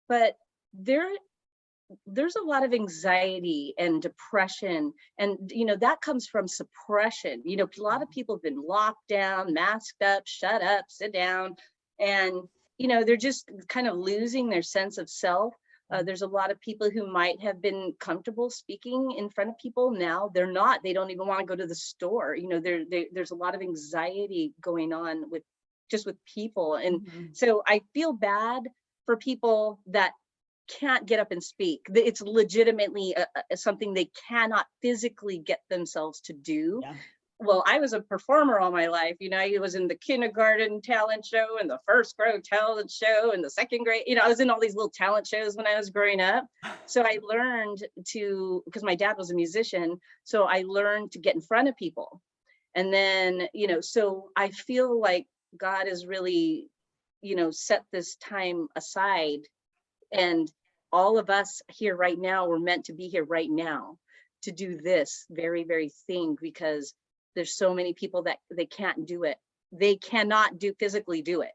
Speaker 3: but there's a lot of anxiety and depression, and that comes from suppression. A lot of people have been locked down, masked up, shut up, sit down, and they're just kind of losing their sense of self. There's a lot of people who might have been comfortable speaking in front of people. Now they're not. They don't even want to go to the store. There's a lot of anxiety going on with people. And so I feel bad for people that can't get up and speak. It's legitimately something they cannot physically get themselves to do. Yeah. Well, I was a performer all my life. I was in the kindergarten talent show and the first grade talent show and the second grade. I was in all these little talent shows when I was growing up. So I learned because my dad was a musician, so I learned to get in front of people. And then, so I feel like God has really, set this time aside, and all of us here right now, we're meant to be here right now to do this very, very thing, because there's so many people that they can't do it. They cannot physically do it,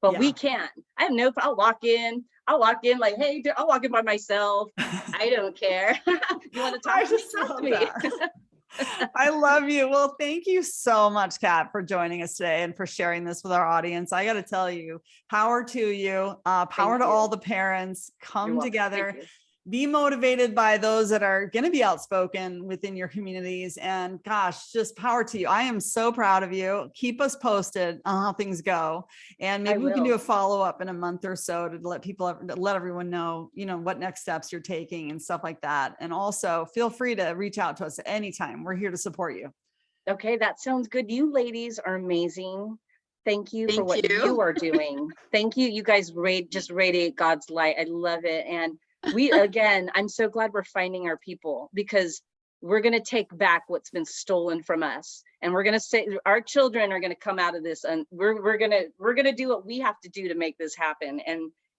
Speaker 3: but we can. I have no, I'll walk in like, hey, I'll walk in by myself. I don't care. You want to talk to me? Talk to me.
Speaker 1: I love you. Well, thank you so much, Kat, for joining us today and for sharing this with our audience. I got to tell you, power to you, power to all the parents. Come together. Be motivated by those that are going to be outspoken within your communities, and gosh, just power to you. I am so proud of you. Keep us posted on how things go, and maybe we can do a follow-up in a month or so to let everyone know, what next steps you're taking and stuff like that. And also feel free to reach out to us at any time. We're here to support you.
Speaker 3: Okay, that sounds good. You ladies are amazing. Thank you for what you are doing. Thank you. You guys just radiate God's light. I love it. And I'm so glad we're finding our people, because we're going to take back what's been stolen from us. And we're going to say our children are going to come out of this, and we're going to do what we have to do to make this happen.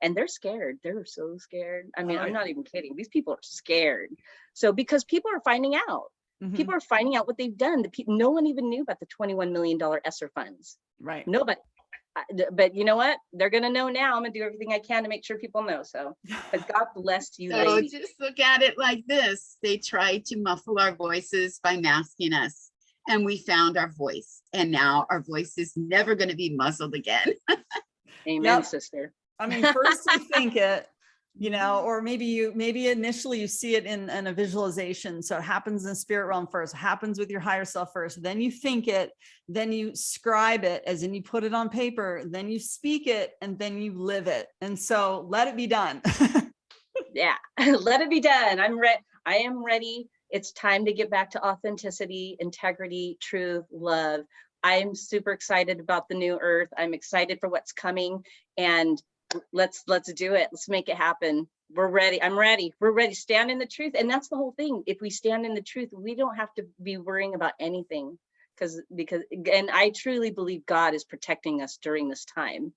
Speaker 3: And they're scared. They're so scared. I mean, I'm not even kidding. These people are scared. So because people are finding out. People are finding out what they've done. No one even knew about the $21 million ESSER funds.
Speaker 1: Right.
Speaker 3: Nobody. But you know what? They're going to know now. I'm going to do everything I can to make sure people know. So, but God bless you.
Speaker 2: So ladies. Just look at it like this. They tried to muffle our voices by masking us, and we found our voice. And now our voice is never going to be muzzled again.
Speaker 3: Amen, sister.
Speaker 1: I mean, first you think it, or maybe initially you see it in a visualization. So it happens in the spirit realm first, happens with your higher self first, then you think it, then you scribe it, as in you put it on paper, then you speak it, and then you live it. And so let it be done.
Speaker 3: Yeah, let it be done. I am ready. It's time to get back to authenticity, integrity, truth, love. I'm super excited about the new earth. I'm excited for what's coming, and let's do it. Let's make it happen. We're ready. I'm ready. We're ready. Stand in the truth. And that's the whole thing. If we stand in the truth, we don't have to be worrying about anything, because I truly believe God is protecting us during this time.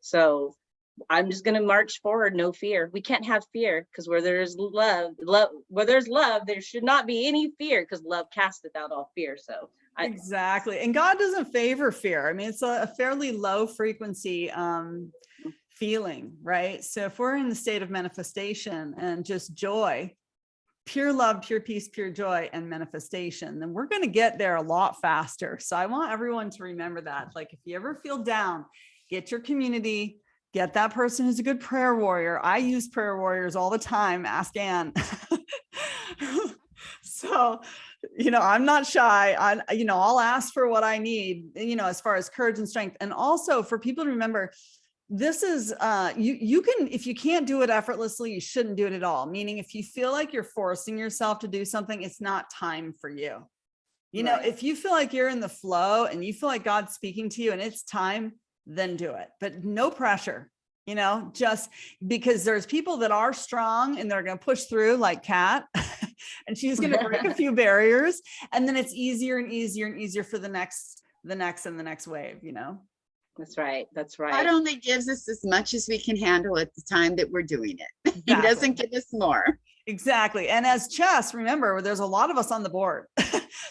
Speaker 3: So I'm just going to march forward. No fear. We can't have fear, because where there's love, there should not be any fear, because love casteth out all fear. So
Speaker 1: exactly. And God doesn't favor fear. I mean, it's a fairly low frequency, feeling, right? So if we're in the state of manifestation and just joy, pure love, pure peace, pure joy, and manifestation, then we're going to get there a lot faster. So I want everyone to remember that. Like, if you ever feel down, get your community, get that person who's a good prayer warrior. I use prayer warriors all the time. Ask Ann. So, I'm not shy. I'll ask for what I need, as far as courage and strength. And also for people to remember, this is, you can, if you can't do it effortlessly, you shouldn't do it at all. Meaning, if you feel like you're forcing yourself to do something, it's not time for you.
Speaker 3: Right.
Speaker 1: If you feel like you're in the flow and you feel like God's speaking to you and it's time, then do it. But no pressure, just because there's people that are strong and they're going to push through, like Kat, and she's going to break a few barriers. And then it's easier and easier and easier for the next and the next wave,
Speaker 3: That's right. That's right.
Speaker 2: God only gives us as much as we can handle at the time that we're doing it.
Speaker 1: Exactly.
Speaker 2: He doesn't give us more.
Speaker 1: Exactly. And as chess, remember, there's a lot of us on the board.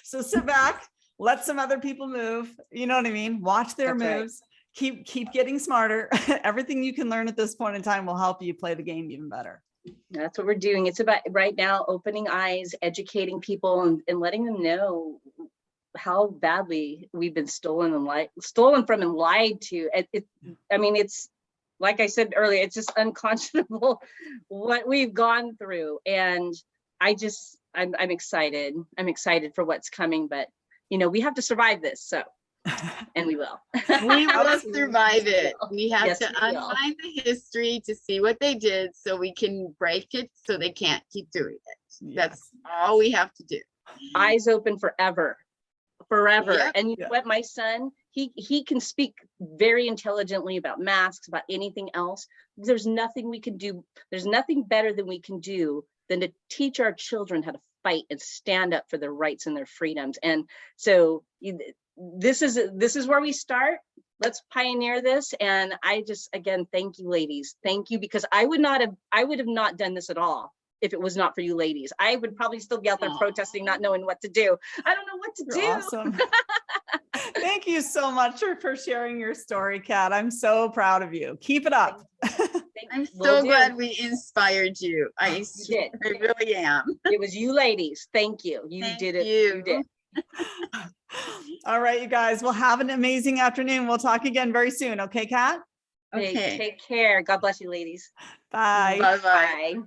Speaker 1: So sit back, let some other people move. You know what I mean? Watch their
Speaker 3: That's right.
Speaker 1: moves. Keep getting smarter. Everything you can learn at this point in time will help you play the game even better.
Speaker 3: That's what we're doing. It's about right now opening eyes, educating people, and letting them know how badly we've been stolen from and lied to. It's like I said earlier, it's just unconscionable what we've gone through. And I'm excited. I'm excited for what's coming, but we have to survive this. So, and we will.
Speaker 2: We will survive it. We have
Speaker 3: Yes,
Speaker 2: to
Speaker 3: we will.
Speaker 2: unwind the history to see what they did so we can break it so they can't keep doing it. That's all we have to do.
Speaker 3: Eyes open forever.
Speaker 2: Yep.
Speaker 3: And you know what, my son, he can speak very intelligently about masks, about anything else. There's nothing we can do. There's nothing better than we can do than to teach our children how to fight and stand up for their rights and their freedoms. And so this is where we start. Let's pioneer this. And I just, again, thank you, ladies. Thank you, because I would have not done this at all if it was not for you ladies. I would probably still be out there protesting, not knowing what to do. I don't know what to do.
Speaker 1: Awesome. Thank you so much for sharing your story, Kat. I'm so proud of you. Keep it up.
Speaker 2: I'm so glad we inspired you. I really am.
Speaker 3: It was you ladies. Thank you. You did it. You did.
Speaker 1: All right, you guys. Well, have an amazing afternoon. We'll talk again very soon. Okay, Kat?
Speaker 2: Okay.
Speaker 3: Take care. God bless you, ladies.
Speaker 1: Bye.
Speaker 2: Bye-bye.
Speaker 3: Bye.